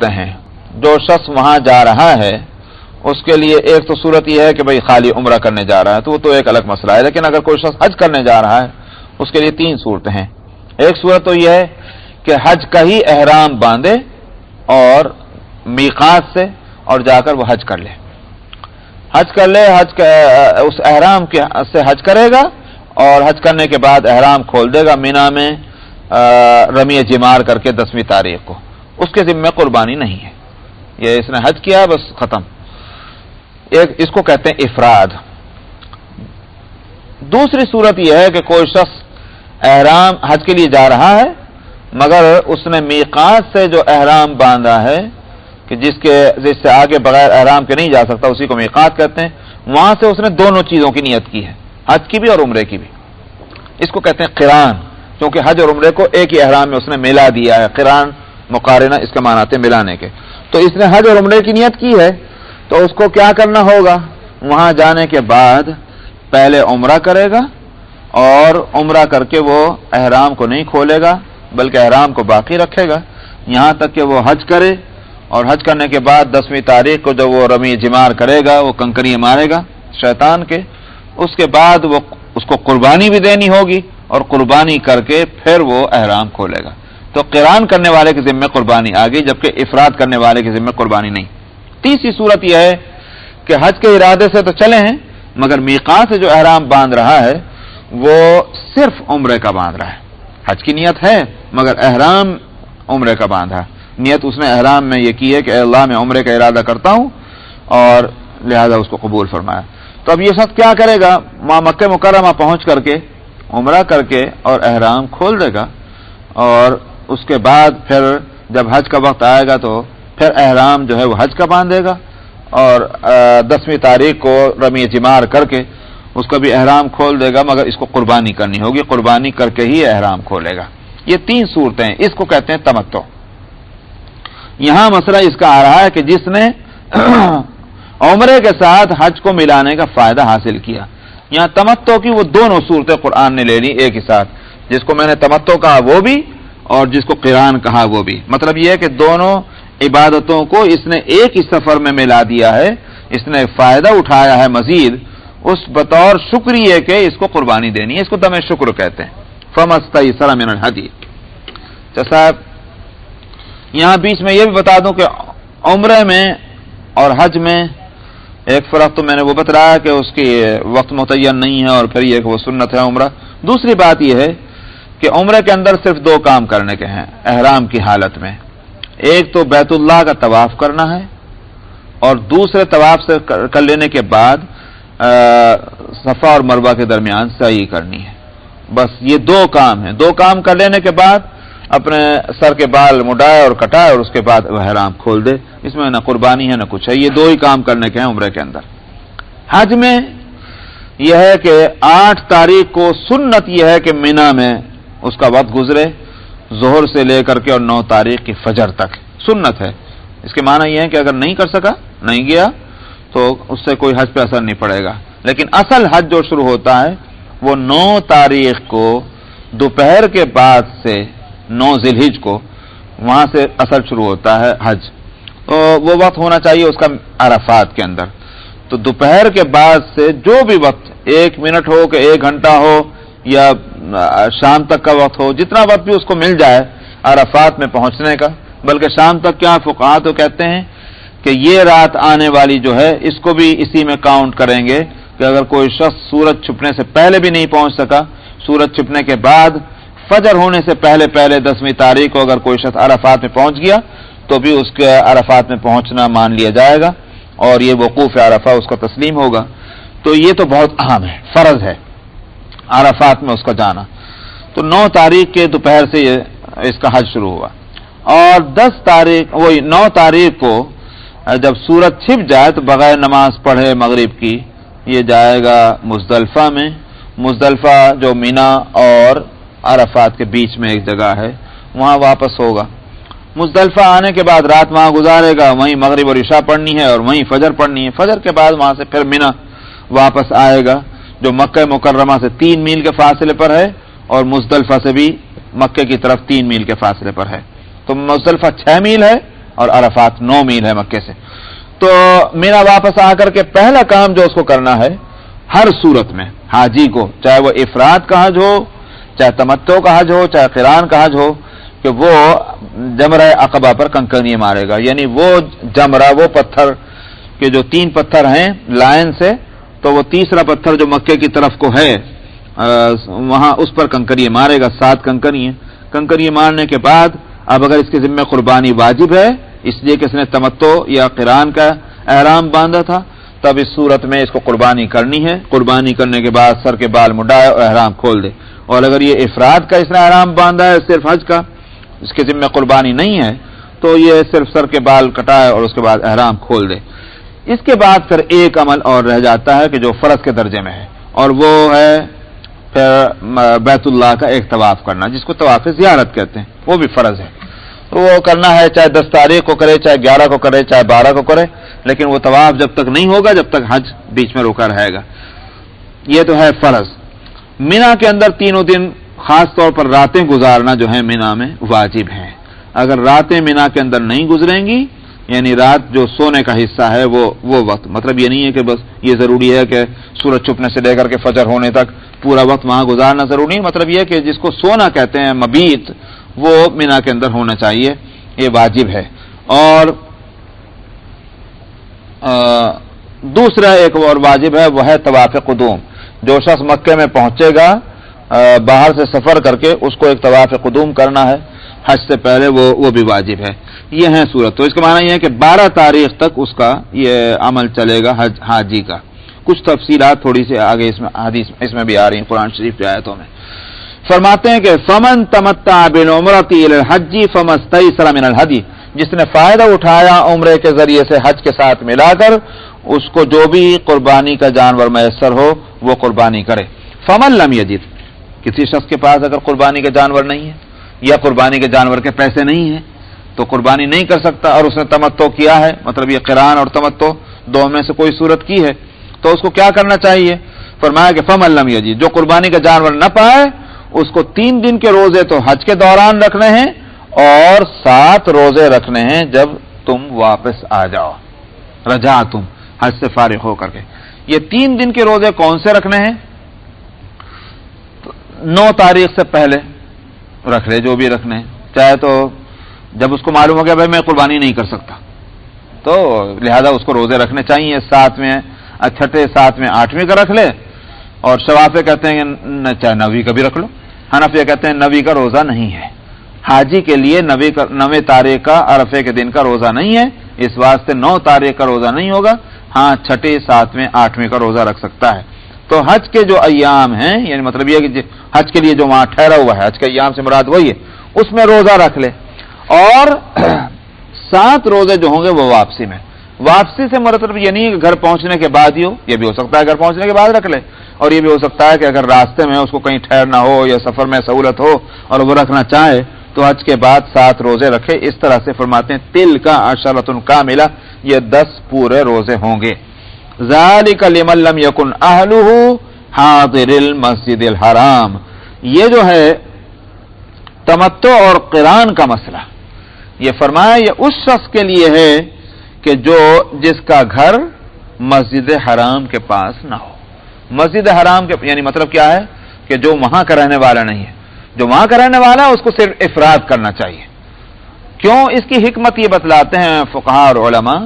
صورتیں ہیں جو شخص وہاں جا رہا ہے اس کے لیے. ایک تو صورت یہ ہے کہ بھئی خالی عمرہ کرنے جا رہا ہے تو وہ تو ایک الگ مسئلہ ہے، لیکن اگر کوئی شخص حج کرنے جا رہا ہے اس کے لیے 3 صورتیں ہیں. ایک صورت تو یہ ہے کہ حج کا ہی احرام باندھے اور میقات سے اور جا کر وہ حج کر لے، اس احرام سے حج کرے گا اور حج کرنے کے بعد احرام کھول دے گا مینا میں رمی جمار کر کے 10ویں تاریخ کو. اس کے ذمہ قربانی نہیں ہے، یہ اس نے حج کیا بس ختم. اس کو کہتے ہیں افراد. دوسری صورت یہ ہے کہ کوئی شخص احرام حج کے لیے جا رہا ہے مگر اس نے میقات سے جو احرام باندھا ہے کہ جس سے آگے بغیر احرام کے نہیں جا سکتا اسی کو میقات کہتے ہیں، وہاں سے اس نے دونوں چیزوں کی نیت کی ہے، حج کی بھی اور عمرے کی بھی. اس کو کہتے ہیں قران، کیونکہ حج اور عمرے کو ایک ہی احرام میں اس نے ملا دیا ہے. قران مقارنہ اس کے معنی آتے ہیں ملانے کے. تو اس نے حج اور عمرے کی نیت کی ہے تو اس کو کیا کرنا ہوگا؟ وہاں جانے کے بعد پہلے عمرہ کرے گا اور عمرہ کر کے وہ احرام کو نہیں کھولے گا بلکہ احرام کو باقی رکھے گا یہاں تک کہ وہ حج کرے. اور حج کرنے کے بعد 10ویں تاریخ کو جب وہ رمی جمار کرے گا، وہ کنکریاں مارے گا شیطان کے، اس کے بعد وہ اس کو قربانی بھی دینی ہوگی اور قربانی کر کے پھر وہ احرام کھولے گا. تو قران کرنے والے کے ذمہ قربانی آ گئی جبکہ افراد کرنے والے کے ذمہ قربانی نہیں. تیسری صورت یہ ہے کہ حج کے ارادے سے تو چلے ہیں مگر میقات سے جو احرام باندھ رہا ہے وہ صرف عمرے کا باندھ رہا ہے. حج کی نیت ہے مگر احرام عمرے کا باندھا. نیت اس نے احرام میں یہ کی ہے کہ اے اللہ میں عمرے کا ارادہ کرتا ہوں اور لہذا اس کو قبول فرمایا. تو اب یہ شخص کیا کرے گا؟ مکہ مکرمہ پہنچ کر کے عمرہ کر کے اور احرام کھول دے گا اور اس کے بعد پھر جب حج کا وقت آئے گا تو پھر احرام جو ہے وہ حج کا باندھے گا اور 10ویں تاریخ کو رمی جمار کر کے اس کا بھی احرام کھول دے گا مگر اس کو قربانی کرنی ہوگی، قربانی کر کے ہی احرام کھولے گا. یہ 3 صورتیں ہیں، اس کو کہتے ہیں تمتع. یہاں مسئلہ اس کا آ رہا ہے کہ جس نے عمرے کے ساتھ حج کو ملانے کا فائدہ حاصل کیا. یہاں تمتع کی وہ دونوں صورتیں قرآن نے لے لی ایک ہی ساتھ، جس کو میں نے تمتع کہا وہ بھی اور جس کو قران کہا وہ بھی. مطلب یہ ہے کہ دونوں عبادتوں کو اس نے ایک ہی سفر میں ملا دیا ہے، اس نے فائدہ اٹھایا ہے مزید اس بطور شکریہ کے اس کو قربانی دینی ہے. اس کو دم شکر کہتے ہیں. فَمَسْتَيْسَرَ مِنَ الْهَدْيِ. صاحب یہاں بیچ میں یہ بھی بتا دوں کہ عمرے میں اور حج میں ایک فرق تو میں نے وہ بتلایا کہ اس کی وقت متعین نہیں ہے اور پھر یہ کہ وہ سنت ہے عمرہ. دوسری بات یہ ہے کہ عمرے کے اندر صرف 2 کام کرنے کے ہیں احرام کی حالت میں. ایک تو بیت اللہ کا طواف کرنا ہے اور دوسرے طواف سے کر لینے کے بعد صفا اور مروہ کے درمیان سعی کرنی ہے. بس یہ 2 کام ہیں. 2 کام کر لینے کے بعد اپنے سر کے بال مڈائے اور کٹائے اور اس کے بعد وہ احرام کھول دے. اس میں نہ قربانی ہے نہ کچھ ہے. یہ 2 ہی کام کرنے کے ہیں عمرے کے اندر. حج میں یہ ہے کہ 8 تاریخ کو سنت یہ ہے کہ مینا میں اس کا وقت گزرے ظہر سے لے کر کے اور 9 تاریخ کی فجر تک سنت ہے. اس کے معنی یہ ہے کہ اگر نہیں کر سکا نہیں گیا تو اس سے کوئی حج پہ اثر نہیں پڑے گا. لیکن اصل حج جو شروع ہوتا ہے وہ 9 تاریخ کو دوپہر کے بعد سے 9 ذی الحجہ کو وہاں سے اثر شروع ہوتا ہے حج. تو وہ وقت ہونا چاہیے اس کا عرفات کے اندر. تو دوپہر کے بعد سے جو بھی وقت 1 منٹ ہو کہ 1 گھنٹہ ہو یا شام تک کا وقت ہو جتنا وقت بھی اس کو مل جائے عرفات میں پہنچنے کا. بلکہ شام تک کیا فقہا تو کہتے ہیں کہ یہ رات آنے والی جو ہے اس کو بھی اسی میں کاؤنٹ کریں گے کہ اگر کوئی شخص سورج چھپنے سے پہلے بھی نہیں پہنچ سکا سورج چھپنے کے بعد فجر ہونے سے پہلے 10ویں تاریخ کو اگر کوئی شخص عرفات میں پہنچ گیا تو بھی اس کے عرفات میں پہنچنا مان لیا جائے گا اور یہ وقوف عرفہ اس کا تسلیم ہوگا. تو یہ تو بہت اہم ہے، فرض ہے عرفات میں اس کا جانا. تو 9 تاریخ کے دوپہر سے اس کا حج شروع ہوا اور 9 تاریخ کو جب سورج چھپ جائے تو بغیر نماز پڑھے مغرب کی یہ جائے گا مزدلفہ میں. مزدلفہ جو مینا اور عرفات کے بیچ میں ایک جگہ ہے وہاں واپس ہوگا. مزدلفہ آنے کے بعد رات وہاں گزارے گا، وہیں مغرب اور عشاء پڑھنی ہے اور وہیں فجر پڑھنی ہے. فجر کے بعد وہاں سے پھر مینا واپس آئے گا جو مکہ مکرمہ سے 3 میل کے فاصلے پر ہے اور مزدلفہ سے بھی مکہ کی طرف 3 میل کے فاصلے پر ہے. تو مزدلفہ 6 میل ہے اور عرفات 9 میل ہے مکے سے. تو مینا واپس آ کر کے پہلا کام جو اس کو کرنا ہے ہر صورت میں حاجی کو، چاہے وہ افراد کا حج ہو، چاہے تمتع کا حج ہو، چاہے قران کا حج ہو، کہ وہ جمرہ عقبہ پر کنکریاں مارے گا. یعنی وہ جمرہ، وہ پتھر کہ جو 3 پتھر ہیں لائن سے، تو وہ تیسرا پتھر جو مکے کی طرف کو ہے وہاں اس پر کنکریاں مارے گا. 7 کنکریاں مارنے کے بعد اب اگر اس کے ذمہ قربانی واجب ہے اس لیے کہ اس نے تمتع یا قران کا احرام باندھا تھا، تب اس صورت میں اس کو قربانی کرنی ہے. قربانی کرنے کے بعد سر کے بال مڈائے اور احرام کھول دے. اور اگر یہ افراد کا اس نے احرام باندھا ہے صرف حج کا، اس کے ذمہ قربانی نہیں ہے، تو یہ صرف سر کے بال کٹائے اور اس کے بعد احرام کھول دے. اس کے بعد پھر ایک عمل اور رہ جاتا ہے کہ جو فرض کے درجے میں ہے، اور وہ ہے پھر بیت اللہ کا ایک طواف کرنا، جس کو طواف زیارت کہتے ہیں. وہ بھی فرض ہے، وہ کرنا ہے، چاہے 10 تاریخ کو کرے، چاہے 11 کو کرے، چاہے 12 کو کرے، لیکن وہ طواف جب تک نہیں ہوگا جب تک حج بیچ میں رکا رہے گا. یہ تو ہے فرض. مینا کے اندر 3 دن خاص طور پر راتیں گزارنا جو ہے مینا میں واجب ہے. اگر راتیں مینا کے اندر نہیں گزریں گی، یعنی رات جو سونے کا حصہ ہے وہ وقت، مطلب یہ نہیں ہے کہ بس یہ ضروری ہے کہ سورج چھپنے سے لے کر کے فجر ہونے تک پورا وقت وہاں گزارنا ضروری نہیں. مطلب یہ کہ جس کو سونا کہتے ہیں مبیت، وہ مینا کے اندر ہونا چاہیے، یہ واجب ہے. اور دوسرا ایک اور واجب ہے، وہ ہے طواف قدوم. جو شخص مکے میں پہنچے گا باہر سے سفر کر کے، اس کو ایک طواف قدوم کرنا ہے حج سے پہلے، وہ بھی واجب ہے. یہ ہے صورت. تو اس کا معنی یہ ہے کہ 12 تاریخ تک اس کا یہ عمل چلے گا حاجی کا. کچھ تفصیلات تھوڑی سی آگے اس میں حدیث اس میں بھی آ رہی ہیں قرآن شریف کی آیتوں میں. فرماتے ہیں کہ فمن تمتع بالعمرۃ الی الحج فما استیسر من الہدی، جس نے فائدہ اٹھایا عمرے کے ذریعے سے حج کے ساتھ ملا کر، اس کو جو بھی قربانی کا جانور میسر ہو وہ قربانی کرے. فمن لم یجد، کسی شخص کے پاس اگر قربانی کا جانور نہیں ہے یا قربانی کے جانور کے پیسے نہیں ہیں تو قربانی نہیں کر سکتا، اور اس نے تمتع کیا ہے، مطلب یہ قران اور تمتع دو میں سے کوئی صورت کی ہے، تو اس کو کیا کرنا چاہیے؟ فرمایا کہ فمن لم یجد، جو قربانی کا جانور نہ پائے اس کو 3 دن کے روزے تو حج کے دوران رکھنے ہیں اور 7 روزے رکھنے ہیں جب تم واپس آ جاؤ، رجا تم حج سے فارغ ہو کر کے. یہ 3 دن کے روزے کون سے رکھنے ہیں؟ 9 تاریخ سے پہلے رکھ لے جو بھی رکھنے ہیں، چاہے تو جب اس کو معلوم ہو گیا بھائی میں قربانی نہیں کر سکتا تو لہذا اس کو روزے رکھنے چاہیے. 7ویں، 6ویں، 7ویں، 8ویں کا رکھ لے. اور شوافے کہتے ہیں کہ چاہے 9ویں کا بھی رکھ لو. حنفیہ کہتے ہیں 9ویں کا روزہ نہیں ہے حاجی کے لیے، 9 تاریخ کا عرفے کے دن کا روزہ نہیں ہے، اس واسطے 9 تاریخ کا روزہ نہیں ہوگا. ہاں 6، 7ویں، 8ویں کا روزہ رکھ سکتا ہے. تو حج کے جو ایام ہیں، یعنی مطلب یہ کہ حج کے لیے جو وہاں ٹھہرا ہوا ہے، حج کے ایام سے مراد وہی ہے، اس میں روزہ رکھ لے. اور 7 روزے جو ہوں گے وہ واپسی میں. واپسی سے مطلب یہ نہیں کہ گھر پہنچنے کے بعد ہی ہو، یہ بھی ہو سکتا ہے گھر پہنچنے کے بعد رکھ لے، اور یہ بھی ہو سکتا ہے کہ اگر راستے میں اس کو کہیں ٹھہرنا ہو یا سفر میں سہولت ہو اور وہ رکھنا چاہے تو حج کے بعد 7 روزے رکھے. اس طرح سے فرماتے ہیں تل کا عشرۃ کاملہ، یہ 10 پورے روزے ہوں گے. ذالک لمن لم یکن اہلہ حاضر المسجد الحرام. یہ جو ہے تمتع اور قران کا مسئلہ، یہ فرمایا یہ اس شخص کے لیے ہے کہ جس کا گھر مسجد حرام کے پاس نہ ہو. مسجد حرام کے یعنی مطلب کیا ہے کہ جو وہاں کا رہنے والا نہیں ہے. جو وہاں کا رہنے والا ہے اس کو صرف افراد کرنا چاہیے. کیوں؟ اس کی حکمت یہ بتلاتے ہیں فقہاء اور علماء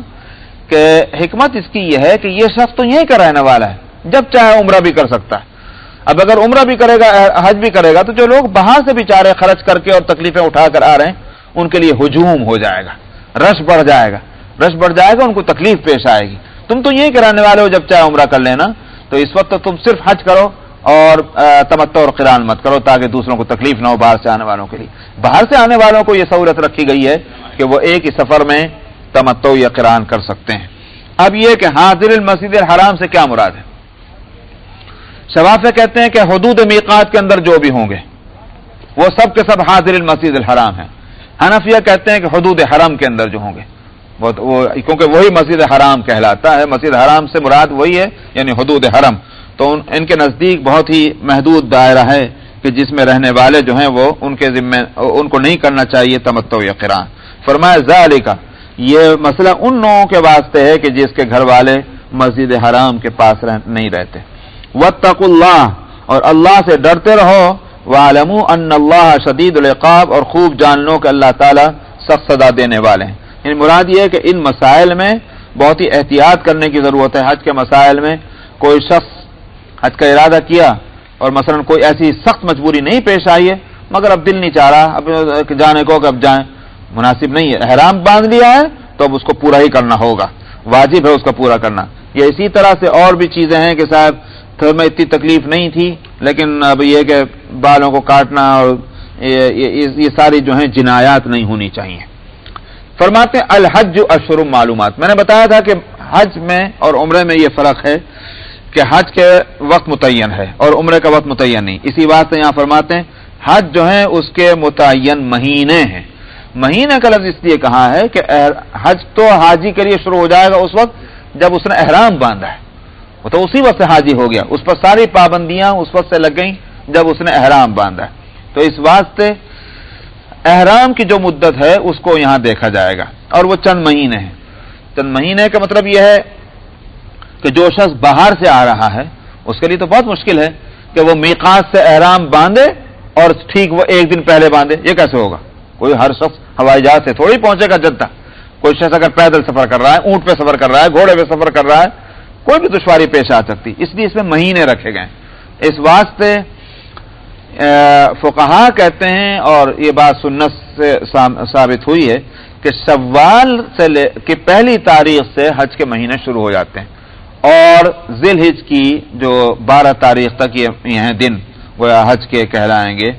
کہ حکمت اس کی یہ ہے کہ یہ شخص تو یہیں کا رہنے والا ہے، جب چاہے عمرہ بھی کر سکتا ہے. اب اگر عمرہ بھی کرے گا حج بھی کرے گا تو جو لوگ باہر سے بیچارے خرچ کر کے اور تکلیفیں اٹھا کر آ رہے ہیں ان کے لیے ہجوم ہو جائے گا، رش بڑھ جائے گا، ان کو تکلیف پیش آئے گی. تم تو یہیں کے رہنے والے ہو، جب چاہے عمرہ کر لینا. تو اس وقت تم صرف حج کرو اور تمتع اور قران مت کرو تاکہ دوسروں کو تکلیف نہ ہو باہر سے آنے والوں کے لیے. باہر سے آنے والوں کو یہ سہولت رکھی گئی ہے کہ وہ ایک ہی سفر میں تمتع یا قران کر سکتے ہیں. اب یہ کہ حاضر المسجد الحرام سے کیا مراد ہے؟ شوافع کہتے ہیں کہ حدود میقات کے اندر جو بھی ہوں گے وہ سب کے سب حاضر المسجد الحرام ہیں. حنفیہ کہتے ہیں کہ حدود حرم کے اندر جو ہوں گے وہ کیونکہ وہی مسجد حرام کہلاتا ہے، مسجد حرام سے مراد وہی ہے یعنی حدود حرم. تو ان کے نزدیک بہت ہی محدود دائرہ ہے کہ جس میں رہنے والے جو ہیں وہ ان کے ذمہ ان کو نہیں کرنا چاہیے تمتع یا قران. فرمایا ذالک، یہ مسئلہ ان لوگوں کے واسطے ہے کہ جس کے گھر والے مسجد حرام کے پاس نہیں رہتے. واتقوا اللہ، اور اللہ سے ڈرتے رہو. وَاعْلَمُوا أَنَّ اللَّهَ شَدِيدُ الْعِقَابِ، اور خوب جان لو کہ اللہ تعالیٰ سخت سزا دینے والے ہیں. یعنی مراد یہ ہے کہ ان مسائل میں بہت ہی احتیاط کرنے کی ضرورت ہے. حج کے مسائل میں کوئی شخص حج کا ارادہ کیا اور مثلا کوئی ایسی سخت مجبوری نہیں پیش آئی ہے مگر اب دل نہیں چاہ رہا اب جانے کو کہ اب جائیں، مناسب نہیں ہے. احرام باندھ لیا ہے تو اب اس کو پورا ہی کرنا ہوگا، واجب ہے اس کا پورا کرنا. یہ اسی طرح سے اور بھی چیزیں ہیں کہ صاحب میں اتنی تکلیف نہیں تھی لیکن اب یہ کہ بالوں کو کاٹنا اور یہ ساری جو ہیں جنایات نہیں ہونی چاہیے. فرماتے ہیں الحج اشہر معلومات. میں نے بتایا تھا کہ حج میں اور عمرے میں یہ فرق ہے کہ حج کے وقت متعین ہے اور عمرے کا وقت متعین نہیں. اسی بات سے یہاں فرماتے ہیں حج جو ہے اس کے متعین مہینے ہیں. مہینے کا لفظ اس لیے کہا ہے کہ حج تو حاجی کے لیے شروع ہو جائے گا اس وقت جب اس نے احرام باندھا ہے، وہ تو اسی وقت سے حاجی ہو گیا، اس پر ساری پابندیاں اس وقت سے لگ گئیں جب اس نے احرام باندھا ہے. تو اس واسطے احرام کی جو مدت ہے اس کو یہاں دیکھا جائے گا اور وہ چند مہینے ہیں. چند مہینے کا مطلب یہ ہے کہ جو شخص باہر سے آ رہا ہے اس کے لیے تو بہت مشکل ہے کہ وہ میقات سے احرام باندھے اور ٹھیک وہ ایک دن پہلے باندھے. یہ کیسے ہوگا؟ کوئی ہر شخص ہوائی جہاز سے تھوڑی پہنچے گا جدہ. کوئی شخص اگر پیدل سفر کر رہا ہے، اونٹ پہ سفر کر رہا ہے، گھوڑے پہ سفر کر رہا ہے، کوئی بھی دشواری پیش آ سکتی. اس لیے اس میں مہینے رکھے گئے. اس واسطے فقہا کہتے ہیں اور یہ بات سنت سے ثابت ہوئی ہے کہ شوال سے کی پہلی تاریخ سے حج کے مہینے شروع ہو جاتے ہیں اور ذی الحج کی جو 12 تاریخ تک یہ ہیں دن وہ حج کے کہلائیں گے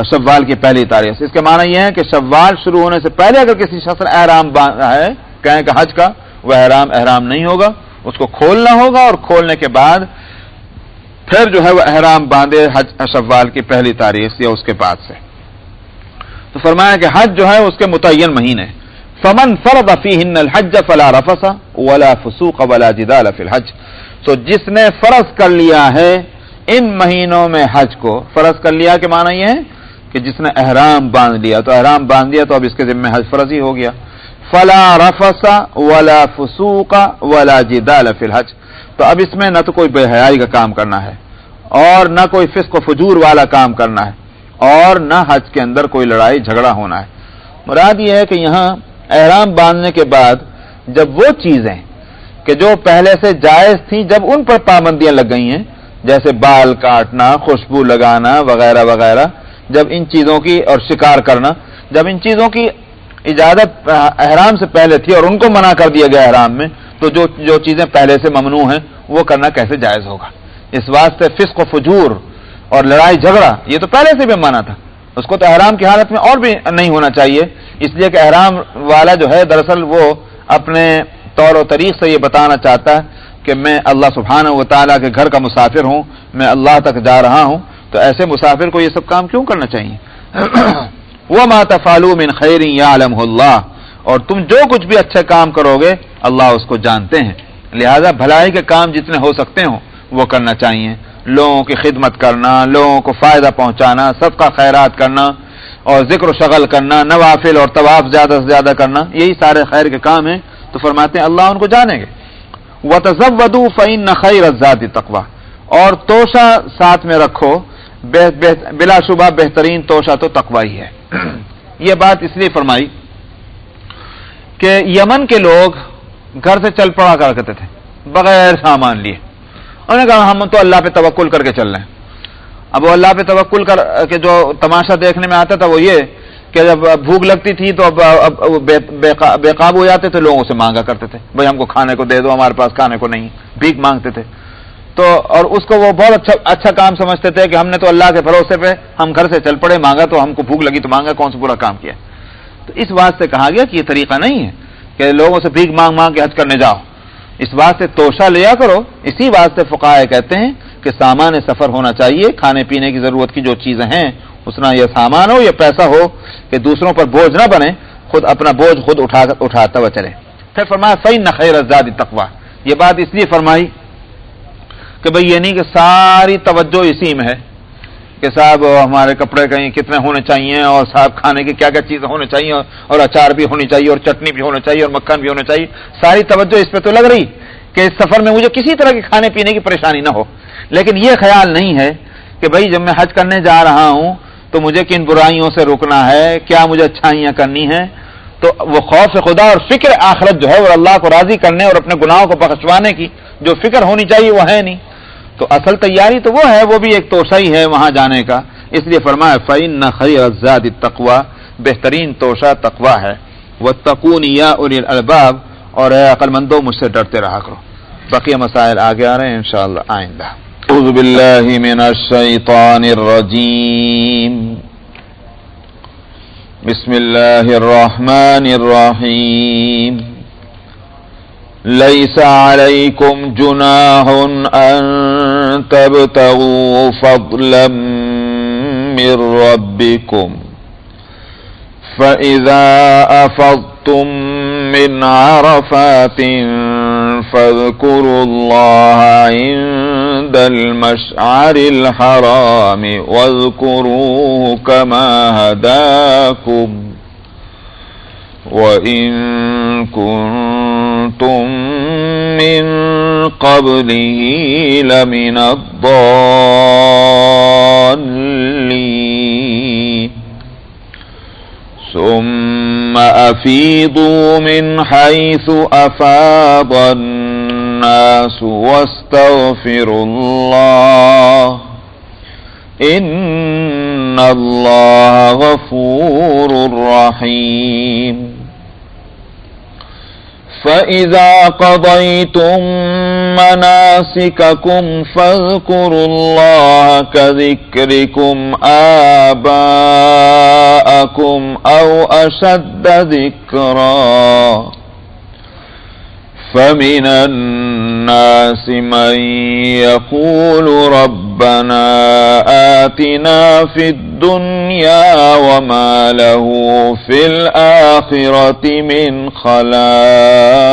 شوال کی پہلی تاریخ سے. اس کے معنی یہ ہے کہ شوال شروع ہونے سے پہلے اگر کسی شخص نے احرام باندھا ہے کہیں کہ حج کا، وہ احرام نہیں ہوگا، اس کو کھولنا ہوگا اور کھولنے کے بعد پھر جو ہے وہ احرام باندھے حج شوال کی پہلی تاریخ یا اس کے بعد سے. تو فرمایا کہ حج جو ہے اس کے متعین مہینے. فمن فرض فیہن الحج فلا رفث ولا فسوق ولا جدال فی الحج. تو جس نے فرض کر لیا ہے ان مہینوں میں حج کو، فرض کر لیا کہ معنی یہ ہے کہ جس نے احرام باندھ لیا تو احرام باندھ لیا تو اب اس کے ذمہ حج فرض ہی ہو گیا. فلا رفث ولا فسوق ولا جدال فی الحج. تو اب اس میں نہ تو کوئی بے حیائی کا کام کرنا ہے اور نہ کوئی فسق و فجور والا کام کرنا ہے اور نہ حج کے اندر کوئی لڑائی جھگڑا ہونا ہے. مراد یہ ہے کہ یہاں احرام باندھنے کے بعد جب وہ چیزیں کہ جو پہلے سے جائز تھیں جب ان پر پابندیاں لگ گئی ہیں جیسے بال کاٹنا، خوشبو لگانا وغیرہ وغیرہ، جب ان چیزوں کی اور شکار کرنا، جب ان چیزوں کی اجازت احرام سے پہلے تھی اور ان کو منع کر دیا گیا احرام میں، تو جو چیزیں پہلے سے ممنوع ہیں وہ کرنا کیسے جائز ہوگا؟ اس واسطے فسق و فجور اور لڑائی جھگڑا یہ تو پہلے سے بھی منع تھا، اس کو تو احرام کی حالت میں اور بھی نہیں ہونا چاہیے. اس لیے کہ احرام والا جو ہے دراصل وہ اپنے طور و طریق سے یہ بتانا چاہتا ہے کہ میں اللہ سبحانہ و تعالیٰ کے گھر کا مسافر ہوں، میں اللہ تک جا رہا ہوں. تو ایسے مسافر کو یہ سب کام کیوں کرنا چاہیے؟ وَمَا تَفْعَلُوا مِنْ خَيْرٍ يَعْلَمْهُ اللَّهُ. اور تم جو کچھ بھی اچھے کام کرو گے اللہ اس کو جانتے ہیں. لہذا بھلائی کے کام جتنے ہو سکتے ہوں وہ کرنا چاہیے. لوگوں کی خدمت کرنا، لوگوں کو فائدہ پہنچانا، صدقہ خیرات کرنا اور ذکر و شغل کرنا، نوافل اور طواف زیادہ سے زیادہ کرنا، یہی سارے خیر کے کام ہیں. تو فرماتے ہیں اللہ ان کو جانیں گے. وَتَزَوَّدُوا فَإِنَّ خَيْرَ الزَّادِ التَّقْوَىٰ. اور توشہ ساتھ میں رکھو، بلا شبہ بہترین توشہ تو تقوی ہی ہے. یہ بات اس لیے فرمائی کہ یمن کے لوگ گھر سے چل پڑا کرتے تھے بغیر سامان لیے. انہوں نے کہا ہم تو اللہ پہ توکل کر کے چل رہے ہیں. اب وہ اللہ پہ توکل کر کے جو تماشا دیکھنے میں آتا تھا وہ یہ کہ جب بھوک لگتی تھی تو اب بے قابو ہو جاتے تھے، لوگوں سے مانگا کرتے تھے بھائی ہم کو کھانے کو دے دو، ہمارے پاس کھانے کو نہیں، بھیک مانگتے تھے. تو اور اس کو وہ بہت اچھا کام سمجھتے تھے کہ ہم نے تو اللہ کے بھروسے پہ ہم گھر سے چل پڑے، مانگا تو ہم کو بھوک لگی تو مانگا، کون سا برا کام کیا. تو اس واسطے کہا گیا کہ یہ طریقہ نہیں ہے کہ لوگوں سے بھیک مانگ مانگ کے حج کرنے جاؤ. اس واسطے توشہ لیا کرو. اسی واسطے فقہاء کہتے ہیں کہ سامان سفر ہونا چاہیے، کھانے پینے کی ضرورت کی جو چیزیں ہیں اس نہ یہ سامان ہو یا پیسہ ہو کہ دوسروں پر بوجھ نہ بنے، خود اپنا بوجھ خود اٹھاتا ہوا چلے. پھر فرمایا فَإِنَّ خَيْرَ الزَّادِ التَّقْوَىٰ. یہ بات اس لیے فرمائی کہ بھئی یہ نہیں کہ ساری توجہ اسی میں ہے، کہ صاحب ہمارے کپڑے کہیں کتنے ہونے چاہیے اور صاحب کھانے کی کیا کیا چیزیں ہونے چاہیے اور اچار بھی ہونی چاہیے اور چٹنی بھی ہونا چاہیے اور مکھن بھی ہونا چاہیے. ساری توجہ اس پہ تو لگ رہی کہ اس سفر میں مجھے کسی طرح کے کھانے پینے کی پریشانی نہ ہو. لیکن یہ خیال نہیں ہے کہ بھائی جب میں حج کرنے جا رہا ہوں تو مجھے کن برائیوں سے روکنا ہے, کیا مجھے اچھائیاں کرنی ہیں. تو وہ خوف خدا اور فکر آخرت جو ہے وہ اللہ کو راضی کرنے اور اپنے گناہوں کو بخشوانے کی جو فکر ہونی چاہیے وہ ہے نہیں. تو اصل تیاری تو وہ ہے, وہ بھی ایک توشہ ہی ہے وہاں جانے کا. اس لیے فرمایا فَإِنَّ خَيْرَ الزَّادِ التَّقْوَىٰ, بہترین توشہ تقویٰ ہے. وَاتَّقُونِ يَا أُولِي الْأَلْبَابِ, اور اے عقل مندو مجھ سے ڈرتے رہا کرو. بقیہ مسائل آگے آ رہے ہیں انشاءاللہ آئندہ. اعوذ باللہ من الشیطان الرجیم. بسم اللہ الرحمن الرحیم. لیس علیکم جناح ان تبتغوا فضلا من ربکم فإذا أفضتم من عرفات فاذكروا الله عند المشعر الحرام واذكروه كما هداكم وإن كنتم من قبله لمن الضالين ثم أفيضوا من حيث أفاض الناس واستغفروا الله إن الله غفور رحيم. فإذا قضيتم مناسككم فاذكروا الله كذكركم آباءكم أو أشد ذكرا فمن الناس من يقول ربنا آتنا في الدنيا وما له في الآخرة من خلاق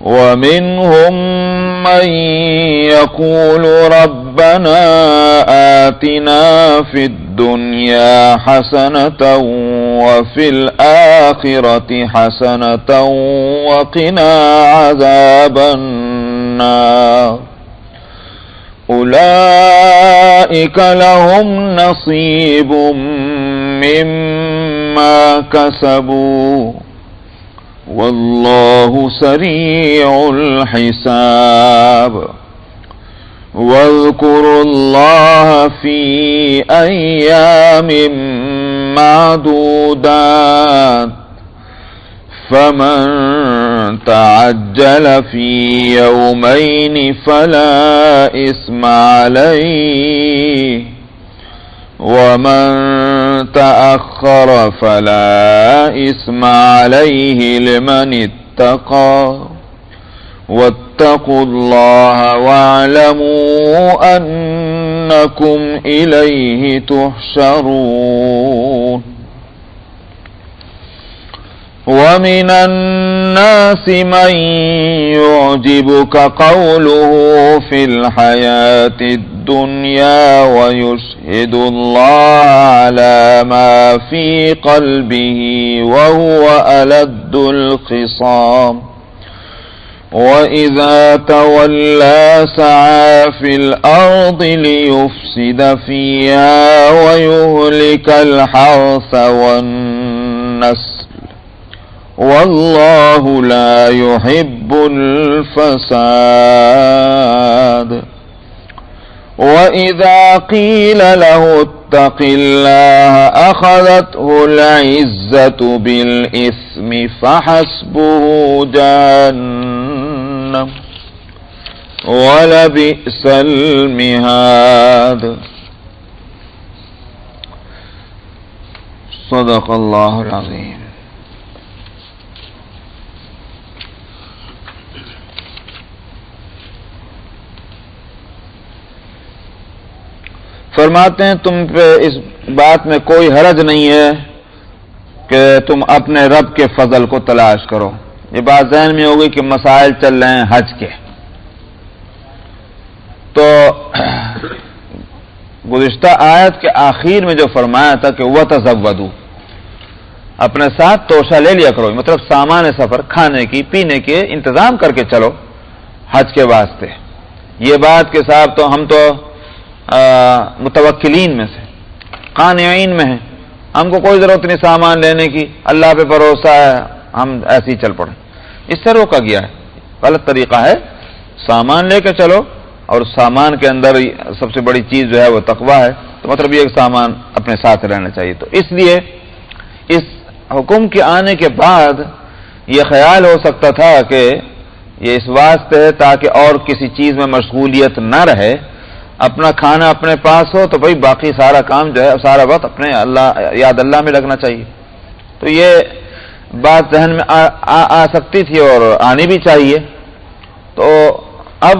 ومنهم من يقول ربنا آتنا في الدنيا حسنة وفي الآخرة حسنة وقنا عذاب النار أولئك لهم نصيب مما كسبوا والله سريع الحساب. واذكروا الله في أيام معدودات فمن تعجل في يومين فلا إثم عليه ومن تأخر فلا إثم عليه لمن اتقى واتقوا الله واعلموا أنكم إليه تحشرون. ومن الناس من يعجبك قوله في الحياة الدنيا ويشهد الله على ما في قلبه وهو ألد الخصام وإذا تولى سعى في الأرض ليفسد فيها ويهلك الحرث والنسل والله لا يحب الفساد. وإذا قيل له اتق الله أخذته العزة بالإثم فحسبه جهنم ولبئس المهاد. صدق الله العظيم. فرماتے ہیں تم پہ اس بات میں کوئی حرج نہیں ہے کہ تم اپنے رب کے فضل کو تلاش کرو. یہ بات ذہن میں ہوگی کہ مسائل چل رہے ہیں حج کے, تو گزشتہ آیت کے آخر میں جو فرمایا تھا کہ وَتَزَوَّدُوا، اپنے ساتھ توشہ لے لیا کرو، مطلب سامان سفر، کھانے کی پینے کے انتظام کر کے چلو حج کے واسطے. یہ بات کے صاحب تو ہم تو متوکلین میں سے قانعین میں ہیں، ہم کو کوئی ضرورت نہیں سامان لینے کی، اللہ پہ بھروسہ ہے، ہم ایسے ہی چل پڑے. اس سے روکا گیا ہے، غلط طریقہ ہے. سامان لے کے چلو، اور سامان کے اندر سب سے بڑی چیز جو ہے وہ تقویٰ ہے، تو مطلب یہ سامان اپنے ساتھ رہنا چاہیے. تو اس لیے اس حکم کے آنے کے بعد یہ خیال ہو سکتا تھا کہ یہ اس واسطے ہے تاکہ اور کسی چیز میں مشغولیت نہ رہے، اپنا کھانا اپنے پاس ہو تو بھائی باقی سارا کام جو ہے سارا وقت اپنے یاد اللہ میں لگنا چاہیے. تو یہ بات ذہن میں آ سکتی تھی اور آنی بھی چاہیے. تو اب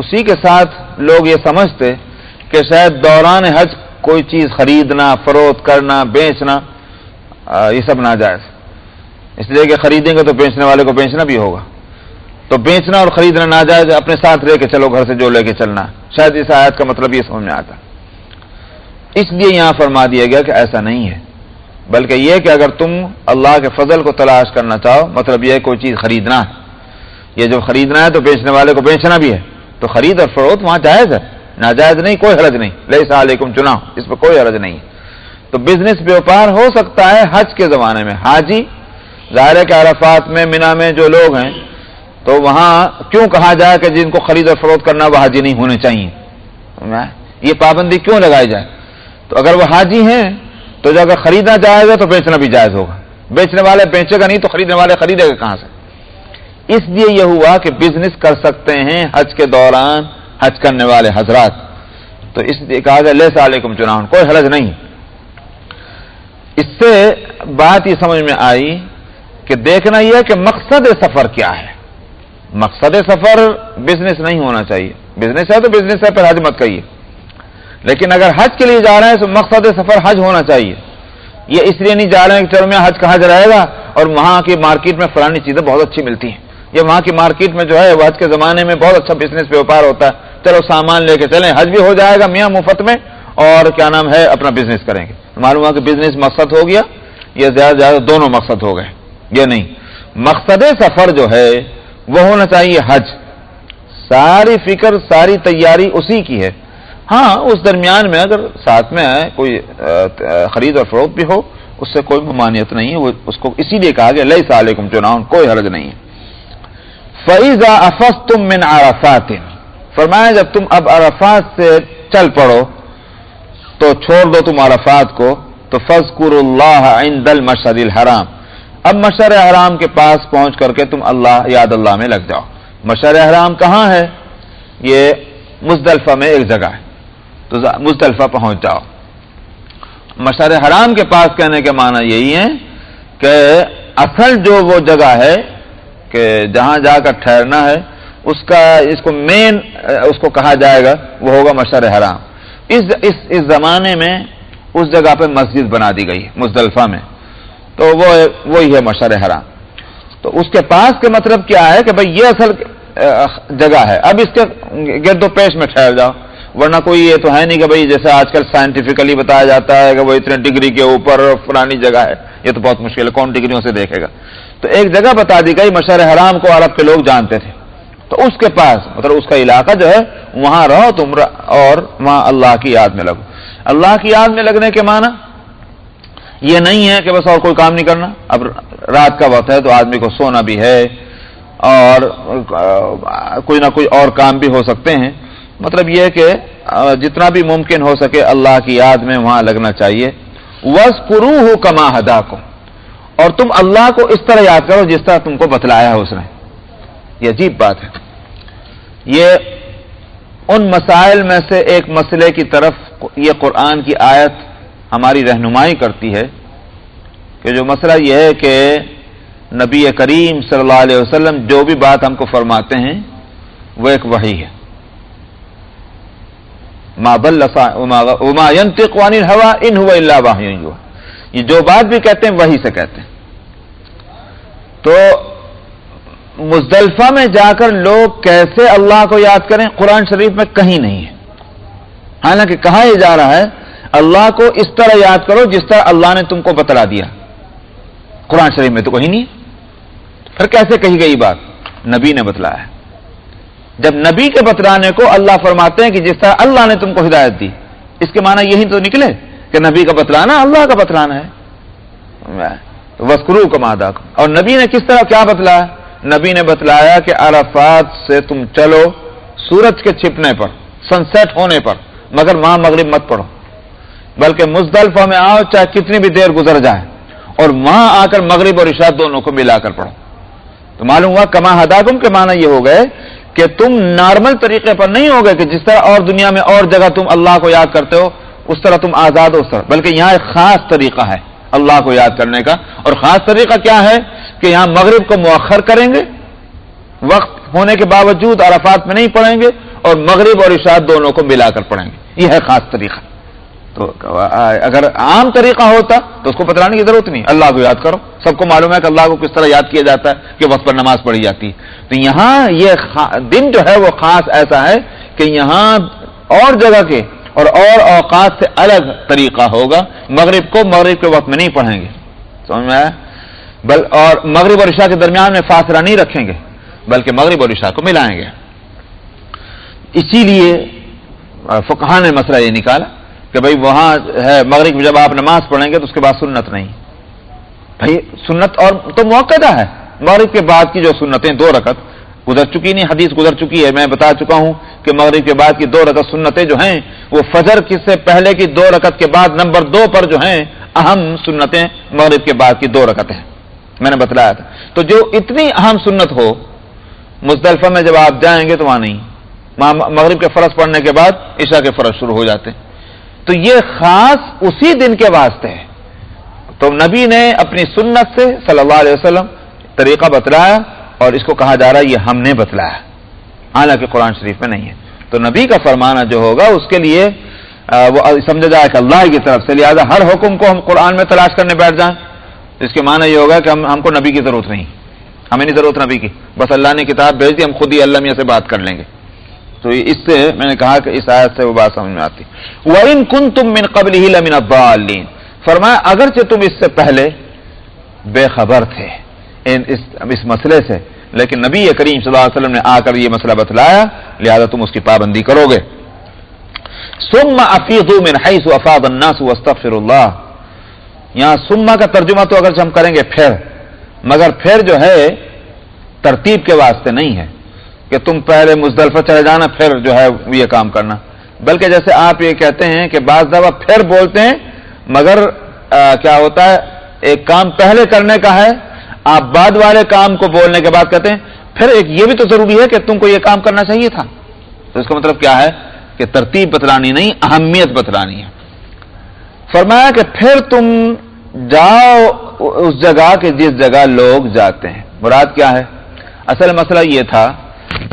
اسی کے ساتھ لوگ یہ سمجھتے کہ شاید دوران حج کوئی چیز خریدنا، فروخت کرنا، بیچنا یہ سب ناجائز، اس لیے کہ خریدیں گے تو بیچنے والے کو بیچنا بھی ہوگا، تو بیچنا اور خریدنا ناجائز ہے، اپنے ساتھ لے کے چلو گھر سے جو لے کے چلنا. شاید اس آیت کا مطلب یہ سمجھ میں آتا. اس لیے یہاں فرما دیا گیا کہ ایسا نہیں ہے، بلکہ یہ کہ اگر تم اللہ کے فضل کو تلاش کرنا چاہو، مطلب یہ کوئی چیز خریدنا ہے، یہ جو خریدنا ہے تو بیچنے والے کو بیچنا بھی ہے، تو خرید اور فروخت وہاں جائز ہے، ناجائز نہیں، کوئی حرج نہیں. لیس علیکم جناح، اس پہ کوئی حرج نہیں. تو بزنس بیوپار ہو سکتا ہے حج کے زمانے میں. حاجی ظاہر ہے کہ عرفات میں، مینا میں جو لوگ ہیں تو وہاں کیوں کہا جائے کہ جن کو خرید اور فروخت کرنا وہ حاجی نہیں ہونے چاہیے؟ یہ پابندی کیوں لگائی جائے؟ تو اگر وہ حاجی ہیں تو جو اگر خریدنا جائز ہے تو بیچنا بھی جائز ہوگا. بیچنے والے بیچے گا نہیں تو خریدنے والے خریدے گا کہاں سے؟ اس لیے یہ ہوا کہ بزنس کر سکتے ہیں حج کے دوران حج کرنے والے حضرات. تو اس لیے کہا گیا لیس علیکم جناح، کوئی حرج نہیں. اس سے بات یہ سمجھ میں آئی کہ دیکھنا یہ ہے کہ مقصد سفر کیا ہے. مقصد سفر بزنس نہیں ہونا چاہیے. بزنس ہے تو بزنس ہے، پھر حج مت کہیے. لیکن اگر حج کے لیے جا رہے ہیں تو مقصد سفر حج ہونا چاہیے. یہ اس لیے نہیں جا رہے ہیں کہ چلو میں حج کا حج رہے گا اور وہاں کی مارکیٹ میں فلانی چیزیں بہت اچھی ملتی ہیں، یہ وہاں کی مارکیٹ میں جو ہے وہ حج کے زمانے میں بہت اچھا بزنس بیوپار ہوتا ہے، چلو سامان لے کے چلیں، حج بھی ہو جائے گا میاں مفت میں اور کیا نام ہے اپنا بزنس کریں گے. معلوم ہوا کہ بزنس مقصد ہو گیا، یہ زیادہ زیادہ دونوں مقصد ہو گئے. یہ نہیں، مقصد سفر جو ہے وہ ہونا چاہیے حج. ساری فکر ساری تیاری اسی کی ہے. ہاں اس درمیان میں اگر ساتھ میں کوئی خرید اور فروخت بھی ہو اس سے کوئی ممانعت نہیں ہے، وہ اس کو اسی لیے کہا گیا لیس علیکم جناح، کوئی حرج نہیں ہے. فَإِذَا أَفَضْتُم مِّنْ عَرَفَاتٍ، فرمایا جب تم اب عرفات سے چل پڑو تو چھوڑ دو تم عرفات کو، تو فَاذْكُرُوا اللَّهَ عِندَ الْمَشْعَرِ الْحَرَامِ، اب مشعر حرام کے پاس پہنچ کر کے تم یاد اللہ میں لگ جاؤ. مشعر حرام کہاں ہے؟ یہ مزدلفہ میں ایک جگہ ہے، تو مزدلفہ پہنچ جاؤ. مشعر حرام کے پاس کہنے کے معنی یہی ہے کہ اصل جو وہ جگہ ہے کہ جہاں جا کر ٹھہرنا ہے اس کو مین اس کو کہا جائے گا وہ ہوگا مشعر حرام. اس زمانے میں اس جگہ پہ مسجد بنا دی گئی مزدلفہ میں، تو وہی ہے مشعر حرام. تو اس کے پاس کا مطلب کیا ہے کہ بھئی یہ اصل جگہ ہے، اب اس کے گرد و پیش میں ٹھہر جاؤ. ورنہ کوئی یہ تو ہے نہیں کہ بھئی جیسے آج کل سائنٹیفکلی بتایا جاتا ہے کہ وہ اتنے ڈگری کے اوپر فلانی جگہ ہے، یہ تو بہت مشکل ہے، کون ڈگریوں سے دیکھے گا. تو ایک جگہ بتا دی گئی، مشعر حرام کو عرب کے لوگ جانتے تھے، تو اس کے پاس مطلب اس کا علاقہ جو ہے وہاں رہو تم اور وہاں اللہ کی یاد میں لگو. اللہ کی یاد میں لگنے کے معنی یہ نہیں ہے کہ بس اور کوئی کام نہیں کرنا. اب رات کا وقت ہے تو آدمی کو سونا بھی ہے اور کوئی نہ کوئی اور کام بھی ہو سکتے ہیں. مطلب یہ کہ جتنا بھی ممکن ہو سکے اللہ کی یاد میں وہاں لگنا چاہیے. وَاذْكُرُوهُ كَمَا هَدَاكُمْ، اور تم اللہ کو اس طرح یاد کرو جس طرح تم کو بتلایا ہے اس نے. یہ عجیب بات ہے. یہ ان مسائل میں سے ایک مسئلے کی طرف یہ قرآن کی آیت ہماری رہنمائی کرتی ہے کہ جو مسئلہ یہ ہے کہ نبی کریم صلی اللہ علیہ وسلم جو بھی بات ہم کو فرماتے ہیں وہ ایک وحی ہے. ما ضل وما ينطق عن الهوى ان هو الا وحی یوحى، یہ جو بات بھی کہتے ہیں وحی سے کہتے ہیں. تو مزدلفہ میں جا کر لوگ کیسے اللہ کو یاد کریں؟ قرآن شریف میں کہیں نہیں ہے. حالانکہ کہا یہ جا رہا ہے اللہ کو اس طرح یاد کرو جس طرح اللہ نے تم کو بتلا دیا. قرآن شریف میں تو کہیں نہیں. پھر کیسے کہی گئی بات؟ نبی نے بتلایا. جب نبی کے بتلانے کو اللہ فرماتے ہیں کہ جس طرح اللہ نے تم کو ہدایت دی، اس کے معنی یہی تو نکلے کہ نبی کا بتلانا اللہ کا بتلانا ہے. وَاذْكُرُوا كَمَا هَدَاكُمْ. اور نبی نے کس طرح کیا بتلایا؟ نبی نے بتلایا کہ عرفات سے تم چلو سورج کے چھپنے پر، سن سیٹ ہونے پر، مگر وہاں مغرب مت پڑھو، بلکہ مزدلفہ میں آؤ چاہے کتنی بھی دیر گزر جائے، اور وہاں آ کر مغرب اور عشاء دونوں کو ملا کر پڑھو. تو معلوم ہوا کما ہداکم کے معنی یہ ہو گئے کہ تم نارمل طریقے پر نہیں ہو گئے کہ جس طرح اور دنیا میں اور جگہ تم اللہ کو یاد کرتے ہو اس طرح تم آزاد ہو، اس طرح، بلکہ یہاں ایک خاص طریقہ ہے اللہ کو یاد کرنے کا. اور خاص طریقہ کیا ہے کہ یہاں مغرب کو مؤخر کریں گے، وقت ہونے کے باوجود عرفات میں نہیں پڑھیں گے، اور مغرب اور عشاء دونوں کو ملا کر پڑھیں گے. یہ ہے خاص طریقہ. تو اگر عام طریقہ ہوتا تو اس کو بتلانے کی ضرورت نہیں. اللہ کو یاد کرو، سب کو معلوم ہے کہ اللہ کو کس طرح یاد کیا جاتا ہے کہ وقت پر نماز پڑھی جاتی ہے. تو یہاں یہ دن جو ہے وہ خاص ایسا ہے کہ یہاں اور جگہ کے اور اوقات سے الگ طریقہ ہوگا. مغرب کو مغرب کے وقت میں نہیں پڑھیں گے، سمجھ میں آیا؟ اور مغرب اور عشاء کے درمیان میں فاصلہ نہیں رکھیں گے، بلکہ مغرب اور عشاء کو ملائیں گے. اسی لیے فقہاء نے مسئلہ یہ نکالا کہ بھئی وہاں ہے مغرب میں جب آپ نماز پڑھیں گے تو اس کے بعد سنت نہیں. بھئی سنت اور تو موقعہ ہے، مغرب کے بعد کی جو سنتیں 2 رکعت گزر چکی، نہیں حدیث گزر چکی ہے، میں بتا چکا ہوں کہ مغرب کے بعد کی 2 رکعت سنتیں جو ہیں وہ فجر سے پہلے کی 2 رکعت کے بعد نمبر 2 پر جو ہیں اہم سنتیں مغرب کے بعد کی 2 رکعتیں ہیں، میں نے بتلایا تھا. تو جو اتنی اہم سنت ہو مزدلفہ میں جب آپ جائیں گے تو وہاں نہیں، وہاں مغرب کے فرض پڑھنے کے بعد عشاء کے فرض شروع ہو جاتے ہیں. تو یہ خاص اسی دن کے واسطے ہے. تو نبی نے اپنی سنت سے صلی اللہ علیہ وسلم طریقہ بتلایا، اور اس کو کہا جا رہا ہے یہ ہم نے بتلایا، حالانکہ قرآن شریف میں نہیں ہے. تو نبی کا فرمانا جو ہوگا اس کے لیے وہ سمجھا جائے کہ اللہ کی طرف سے، لہذا ہر حکم کو ہم قرآن میں تلاش کرنے بیٹھ جائیں اس کے معنی یہ ہوگا کہ ہم کو نبی کی ضرورت نہیں، ہمیں نہیں ضرورت نبی کی، بس اللہ نے کتاب بھیج دی، ہم خود ہی اللہ میاں سے بات کر لیں گے. تو اس سے میں نے کہا کہ اس آیت سے وہ بات سمجھ میں آتی. وَإِن كُنتُم مِّن قَبْلِهِ لَمِنَ الضَّالِّينَ. فرمایا اگرچہ تم اس سے پہلے بے خبر تھے اس مسئلے سے، لیکن نبی کریم صلی اللہ علیہ وسلم نے آ کر یہ مسئلہ بتلایا، لہذا تم اس کی پابندی کرو گے. ثُمَّ أَفِيضُوا مِنْ حَيْثُ أَفَاضَ النَّاسُ وَاسْتَغْفِرُوا اللَّهَ. یہاں ثُمَّ کا ترجمہ تو اگرچہ ہم کریں گے پھر، مگر پھر جو ہے ترتیب کے واسطے نہیں ہے کہ تم پہلے مزدلفہ چلے جانا پھر جو ہے یہ کام کرنا، بلکہ جیسے آپ یہ کہتے ہیں کہ بعض دفعہ پھر بولتے ہیں، مگر کیا ہوتا ہے ایک کام پہلے کرنے کا ہے، آپ بعد والے کام کو بولنے کے بعد کہتے ہیں پھر ایک یہ بھی تو ضروری ہے کہ تم کو یہ کام کرنا چاہیے تھا. تو اس کا مطلب کیا ہے کہ ترتیب بتلانی نہیں، اہمیت بتلانی ہے. فرمایا کہ پھر تم جاؤ اس جگہ کہ جس جگہ لوگ جاتے ہیں. مراد کیا ہے؟ اصل مسئلہ یہ تھا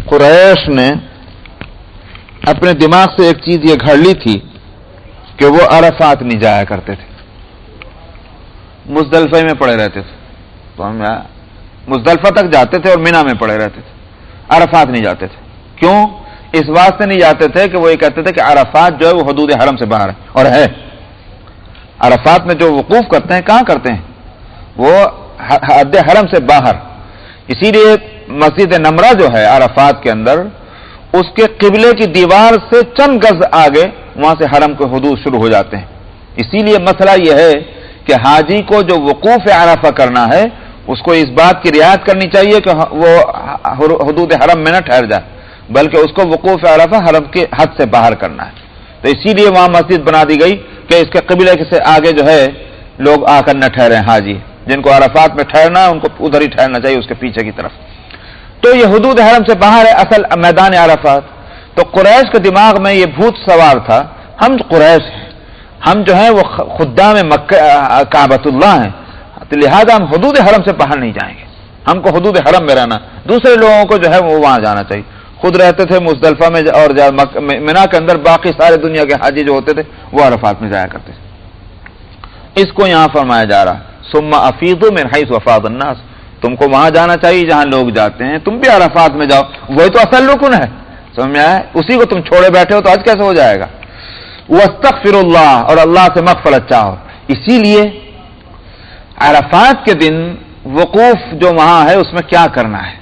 قریش نے اپنے دماغ سے ایک چیز یہ گھڑ لی تھی کہ وہ عرفات نہیں جایا کرتے تھے، مزدلفہ میں پڑے رہتے تھے. تو ہم مزدلفہ تک جاتے تھے اور مینا میں پڑے رہتے تھے، عرفات نہیں جاتے تھے. کیوں؟ اس واسطے نہیں جاتے تھے کہ وہ یہ کہتے تھے کہ عرفات جو ہے وہ حدود حرم سے باہر ہے، اور ہے عرفات میں جو وقوف کرتے ہیں کہاں کرتے ہیں؟ وہ حد حرم سے باہر. اسی لیے مسجد نمرہ جو ہے عرفات کے اندر، اس کے قبلے کی دیوار سے چند گز آگے وہاں سے حرم کے حدود شروع ہو جاتے ہیں. اسی لیے مسئلہ یہ ہے کہ حاجی کو جو وقوف عرفہ کرنا ہے اس کو اس بات کی رعایت کرنی چاہیے کہ وہ حدود حرم میں نہ ٹھہر جائے، بلکہ اس کو وقوف عرفہ حرم کے حد سے باہر کرنا ہے. تو اسی لیے وہاں مسجد بنا دی گئی کہ اس کے قبلے سے آگے جو ہے لوگ آ کر نہ ٹھہرے. حاجی جن کو عرفات میں ٹھہرنا ہے ان کو ادھر ہی ٹھہرنا چاہیے، اس کے پیچھے کی طرف. تو یہ حدود حرم سے باہر ہے اصل میدان عرفات. تو قریش کے دماغ میں یہ بھوت سوار تھا، ہم قریش ہیں، ہم جو ہیں وہ خدام مکہ کعبۃ اللہ ہیں، لہذا ہم حدود حرم سے باہر نہیں جائیں گے، ہم کو حدود حرم میں رہنا. دوسرے لوگوں کو جو ہے وہ وہاں جانا چاہیے. خود رہتے تھے مزدلفہ میں اور مینا کے اندر، باقی سارے دنیا کے حاجی جو ہوتے تھے وہ عرفات میں جایا کرتے تھے. اس کو یہاں فرمایا جا رہا ثم افیضوا من حیث افاض الناس. تم کو وہاں جانا چاہیے جہاں لوگ جاتے ہیں، تم بھی عرفات میں جاؤ، وہی تو اصل رکن ہے. سمجھ میں آیا؟ اسی کو تم چھوڑے بیٹھے ہو تو آج کیسے ہو جائے گا؟ واستغفر اللہ، اور اللہ سے مغفرت چاہو۔ اسی لیے عرفات کے دن وقوف جو وہاں ہے اس میں کیا کرنا ہے،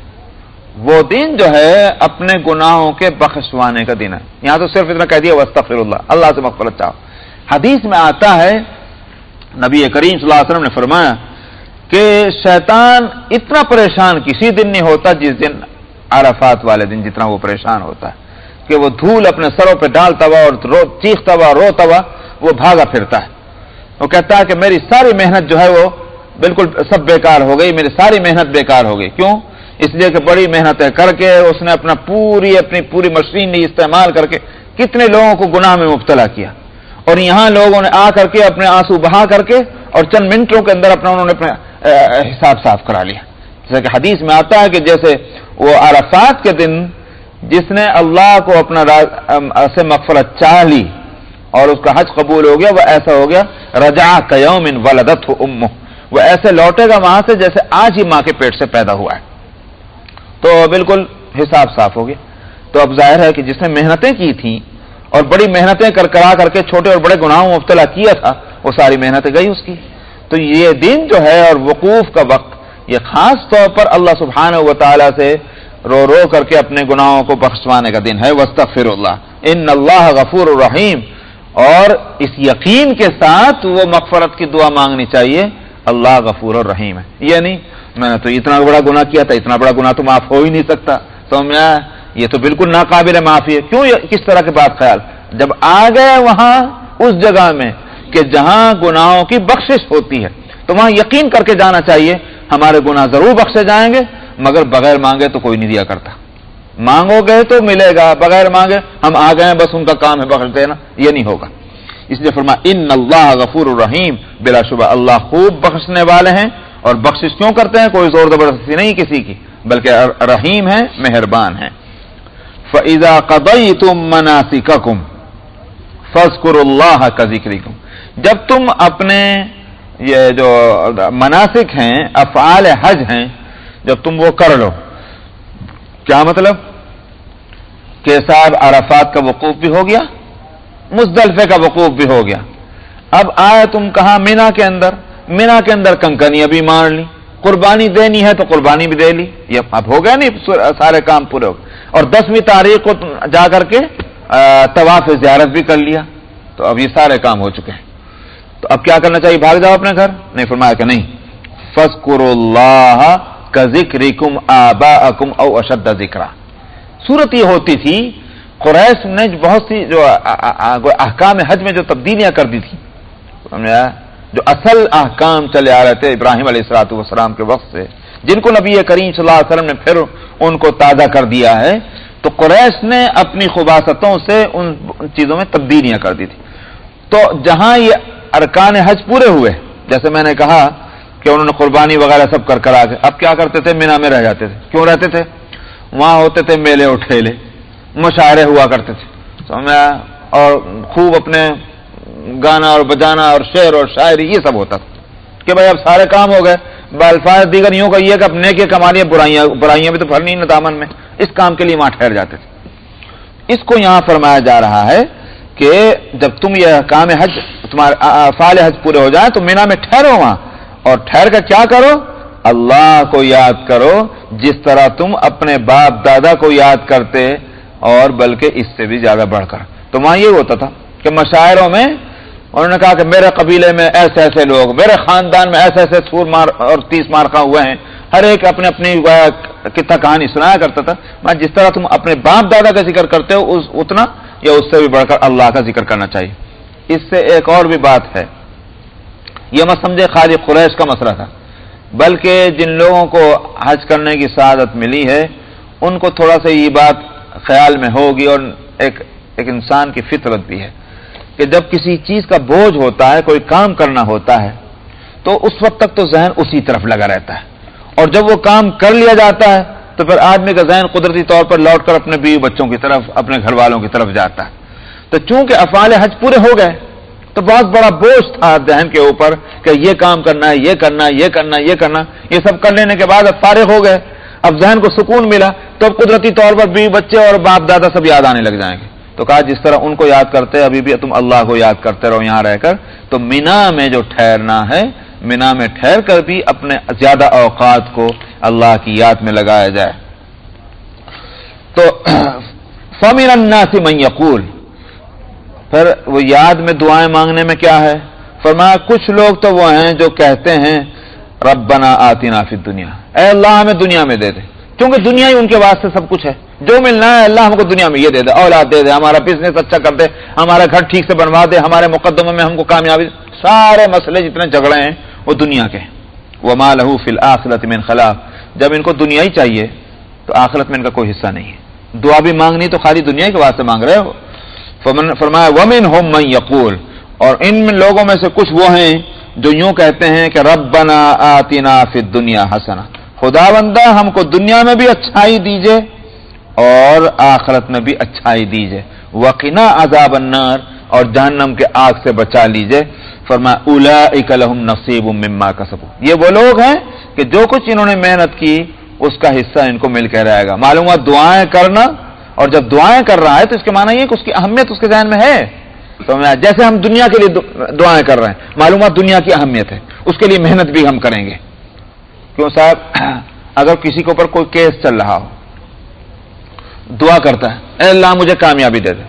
وہ دن جو ہے اپنے گناہوں کے بخشوانے کا دن ہے۔ یہاں تو صرف اتنا کہہ دیا واستغفر اللہ، اللہ سے مغفرت چاہو۔ حدیث میں آتا ہے نبی کریم صلی اللہ علیہ وسلم نے فرمایا کہ شیطان اتنا پریشان کسی دن نہیں ہوتا جس دن عرفات والے دن جتنا وہ پریشان ہوتا ہے کہ وہ دھول اپنے سروں پہ ڈالتا ہوا اور چیختا ہوا روتا ہوا وہ بھاگا پھرتا ہے۔ وہ کہتا ہے کہ میری ساری محنت جو ہے وہ بالکل سب بیکار ہو گئی، میری ساری محنت بیکار ہو گئی۔ کیوں؟ اس لیے کہ بڑی محنتیں کر کے اس نے اپنی پوری مشینری استعمال کر کے کتنے لوگوں کو گناہ میں مبتلا کیا، اور یہاں لوگوں نے آ کر کے اپنے آنسو بہا کر کے اور چند منٹوں کے اندر انہوں نے اپنا حساب صاف کرا لیا۔ جیسا کہ حدیث میں آتا ہے کہ جیسے وہ عرفات کے دن جس نے اللہ کو اپنا سے مغفرت چاہ لی اور اس کا حج قبول ہو گیا، وہ ایسا ہو گیا رجع کیوم ولدتہ امہ، وہ ایسے لوٹے گا وہاں سے جیسے آج ہی ماں کے پیٹ سے پیدا ہوا ہے۔ تو بالکل حساب صاف ہو گیا۔ تو اب ظاہر ہے کہ جس نے محنتیں کی تھیں اور بڑی محنتیں کرا کر کے چھوٹے اور بڑے گناہوں میں مبتلا کیا تھا، وہ ساری محنتیں گئی اس کی۔ تو یہ دن جو ہے اور وقوف کا وقت، یہ خاص طور پر اللہ سبحانہ و تعالیٰ سے رو رو کر کے اپنے گناہوں کو بخشوانے کا دن ہے۔ واستغفر اللہ ان اللہ غفور الرحیم، اور اس یقین کے ساتھ وہ مغفرت کی دعا مانگنی چاہیے، اللہ غفور الرحیم ہے۔ یعنی میں نے تو اتنا بڑا گناہ کیا تھا، اتنا بڑا گناہ تو معاف ہو ہی نہیں سکتا، تو یہ تو بالکل ناقابل معافی ہے۔ کیوں کس طرح کے بات خیال؟ جب آ گئے وہاں اس جگہ میں کہ جہاں گناہوں کی بخشش ہوتی ہے تو وہاں یقین کر کے جانا چاہیے ہمارے گناہ ضرور بخشے جائیں گے، مگر بغیر مانگے تو کوئی نہیں دیا کرتا۔ مانگو گے تو ملے گا، بغیر مانگے ہم آ گئے بس ان کا کام ہے بخش دینا، یہ نہیں ہوگا۔ اس لیے فرمایا ان اللہ غفور الرحیم، بلا شبہ اللہ خوب بخشنے والے ہیں، اور بخشش کیوں کرتے ہیں؟ کوئی زور زبردستی نہیں کسی کی، بلکہ رحیم ہے، مہربان ہے۔ فَإِذَا قَضَيْتُم مَّنَاسِكَكُمْ فَاذْكُرُوا اللَّهَ كَذِكْرِكُمْ، جب تم اپنے یہ جو مناسک ہیں، افعال حج ہیں، جب تم وہ کر لو، کیا مطلب؟ کہ صاحب عرفات کا وقوف بھی ہو گیا، مزدلفے کا وقوف بھی ہو گیا، اب آئے تم کہاں؟ مینا کے اندر کنکنیاں بھی مار لی، قربانی دینی ہے تو قربانی بھی دے لی، یہ اب ہو گیا نہیں، سارے کام پورے ہو گئے، اور 10ویں تاریخ کو جا کر کے طواف زیارت بھی کر لیا، تو اب یہ سارے کام ہو چکے ہیں۔ تو اب کیا کرنا چاہیے؟ بھاگ جاؤ اپنے گھر؟ نہیں، فرمایا کہ نہیں، فَاذْكُرُوا اللَّهَ كَذِكْرِكُمْ آبَاءَكُمْ أَوْ أَشَدَّ ذِكْرًا۔ صورت یہ ہوتی تھی، قریش نے بہت سی جو احکام حج میں جو تبدیلیاں کر دی تھی، جو اصل احکام چلے آ رہے تھے ابراہیم علیہ السلام کے وقت سے، جن کو نبی کریم صلی اللہ علیہ وسلم نے پھر ان کو تازہ کر دیا ہے، تو قریش نے اپنی خباثتوں سے ان چیزوں میں تبدیلیاں کر دی تھی۔ تو جہاں یہ ارکان حج پورے ہوئے، جیسے میں نے کہا کہ انہوں نے قربانی وغیرہ سب کر آ گئے، اب کیا کرتے تھے؟ مینا میں رہ جاتے تھے۔ کیوں رہتے تھے؟ وہاں ہوتے تھے میلے اور ٹھیلے، مشاعرے ہوا کرتے تھے، اور خوب اپنے گانا اور بجانا اور شعر اور شاعری یہ سب ہوتا تھا کہ بھائی اب سارے کام ہو گئے، بالفاظ دیگر یوں کہ یہ کہ اپنے کے کمالیاں برائیاں بھی تو بھرنی نہیں دامن میں، اس کام کے لیے وہاں ٹھہر جاتے تھے۔ اس کو یہاں فرمایا جا رہا ہے کہ جب تم یہ کام حج، تمہارے افعال حج پورے ہو جائیں تو مینا میں ٹھہرو وہاں، اور ٹھہر کر کیا کرو؟ اللہ کو یاد کرو جس طرح تم اپنے باپ دادا کو یاد کرتے، اور بلکہ اس سے بھی زیادہ بڑھ کر۔ تو وہاں یہ ہوتا تھا کہ مشاعروں میں انہوں نے کہا کہ میرے قبیلے میں ایسے ایسے لوگ، میرے خاندان میں ایسے ایسے سور مار اور 30 مارکا ہوئے ہیں، ہر ایک اپنے اپنی کتا کہانی سنایا کرتا تھا۔ میں جس طرح تم اپنے باپ دادا کا ذکر کرتے ہو اتنا یا اس سے بھی بڑھ کر اللہ کا ذکر کرنا چاہیے۔ اس سے ایک اور بھی بات ہے، یہ مت سمجھے خالی قریش کا مسئلہ تھا، بلکہ جن لوگوں کو حج کرنے کی سعادت ملی ہے ان کو تھوڑا سا یہ بات خیال میں ہوگی، اور ایک انسان کی فطرت بھی ہے کہ جب کسی چیز کا بوجھ ہوتا ہے، کوئی کام کرنا ہوتا ہے، تو اس وقت تک تو ذہن اسی طرف لگا رہتا ہے، اور جب وہ کام کر لیا جاتا ہے تو پھر آدمی کا ذہن قدرتی طور پر لوٹ کر اپنے بیوی بچوں کی طرف، اپنے گھر والوں کی طرف جاتا ہے۔ تو چونکہ افعال حج پورے ہو گئے تو بہت بڑا بوجھ تھا ذہن کے اوپر کہ یہ کام کرنا ہے، یہ کرنا ہے، یہ کرنا ہے، یہ کرنا، یہ سب کر لینے کے بعد اب فارغ ہو گئے، اب ذہن کو سکون ملا، تو اب قدرتی طور پر بیوی بچے اور باپ دادا سب یاد آنے لگ جائیں گے۔ تو کہا جس طرح ان کو یاد کرتے ابھی بھی تم اللہ کو یاد کرتے رہو یہاں رہ کر، تو مینا میں جو ٹھہرنا ہے، مینا میں ٹھہر کر بھی اپنے زیادہ اوقات کو اللہ کی یاد میں لگایا جائے۔ تو فَمِنَ النَّاسِ مَن يَقُولُ، پھر وہ یاد میں دعائیں مانگنے میں کیا ہے؟ فرمایا کچھ لوگ تو وہ ہیں جو کہتے ہیں ربنا آتنا فی الدنیا، اے اللہ ہمیں دنیا میں دے دے، کیونکہ دنیا ہی ان کے واسطے سب کچھ ہے، جو ملنا ہے اللہ ہم کو دنیا میں یہ دے دے، اولاد دے دے، ہمارا بزنس اچھا کر دے، ہمارا گھر ٹھیک سے بنوا دے، ہمارے مقدمے میں ہم کو کامیابی، سارے مسئلے جتنے جھگڑے ہیں وہ دنیا کے ہیں۔ وما لہ فی الآخرۃ من خلاق، جب ان کو دنیا ہی چاہیے تو آخرت میں ان کا کوئی حصہ نہیں ہے، دعا بھی مانگنی تو خالی دنیا کے واسطے مانگ رہے ہو۔ فرمایا ومنہم من یقول، اور ان لوگوں میں سے کچھ وہ ہیں جو یوں کہتے ہیں کہ ربنا آتنا فی الدنیا حسنہ، خدا بندہ ہم کو دنیا میں بھی اچھائی دیجئے اور آخرت میں بھی اچھائی دیجئے، وقنا عذاب النار، اور جہنم کے آگ سے بچا لیجئے۔ فرمایا اولئک لہم نصیب مما کسبوا، یہ وہ لوگ ہیں کہ جو کچھ انہوں نے محنت کی اس کا حصہ ان کو مل کے رہے گا۔ معلوم ہوا دعائیں کرنا، اور جب دعائیں کر رہا ہے تو اس کے معنی یہ کہ اس کی اہمیت اس کے ذہن میں ہے، تو جیسے ہم دنیا کے لیے دعائیں کر رہے ہیں، معلومات دنیا کی اہمیت ہے، اس کے لیے محنت بھی ہم کریں گے۔ کیوں صاحب، اگر کسی کے اوپر کوئی کیس چل رہا ہو، دعا کرتا ہے اے اللہ مجھے کامیابی دے دے،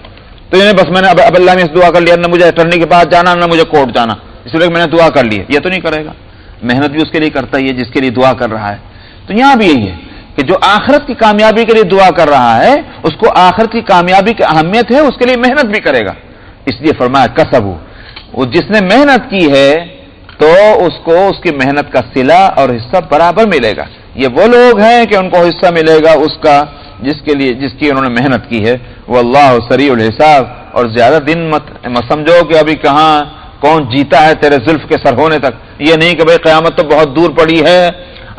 تو یہ بس میں نے اب اللہ میں دعا کر لیا، نہ مجھے اٹرنی کے پاس جانا نہ مجھے کورٹ جانا، اس لیے میں نے دعا کر لی ہے، یہ تو نہیں کرے گا، محنت بھی اس کے لیے کرتا ہی ہے جس کے لیے دعا کر رہا ہے۔ تو یہاں بھی یہی ہے کہ جو آخرت کی کامیابی کے لیے دعا کر رہا ہے اس کو آخرت کی کامیابی کی اہمیت ہے، اس کے لیے محنت بھی کرے گا، اس لیے فرمایا کسبو، وہ جس نے محنت کی ہے تو اس کو اس کی محنت کا صلہ اور حصہ برابر ملے گا۔ یہ وہ لوگ ہیں کہ ان کو حصہ ملے گا اس کا جس کی انہوں نے محنت کی ہے۔ واللہ سریع الحساب، اور زیادہ دن مت سمجھو کہ ابھی کہاں کون جیتا ہے تیرے زلف کے سر ہونے تک، یہ نہیں کہ بھئی قیامت تو بہت دور پڑی ہے،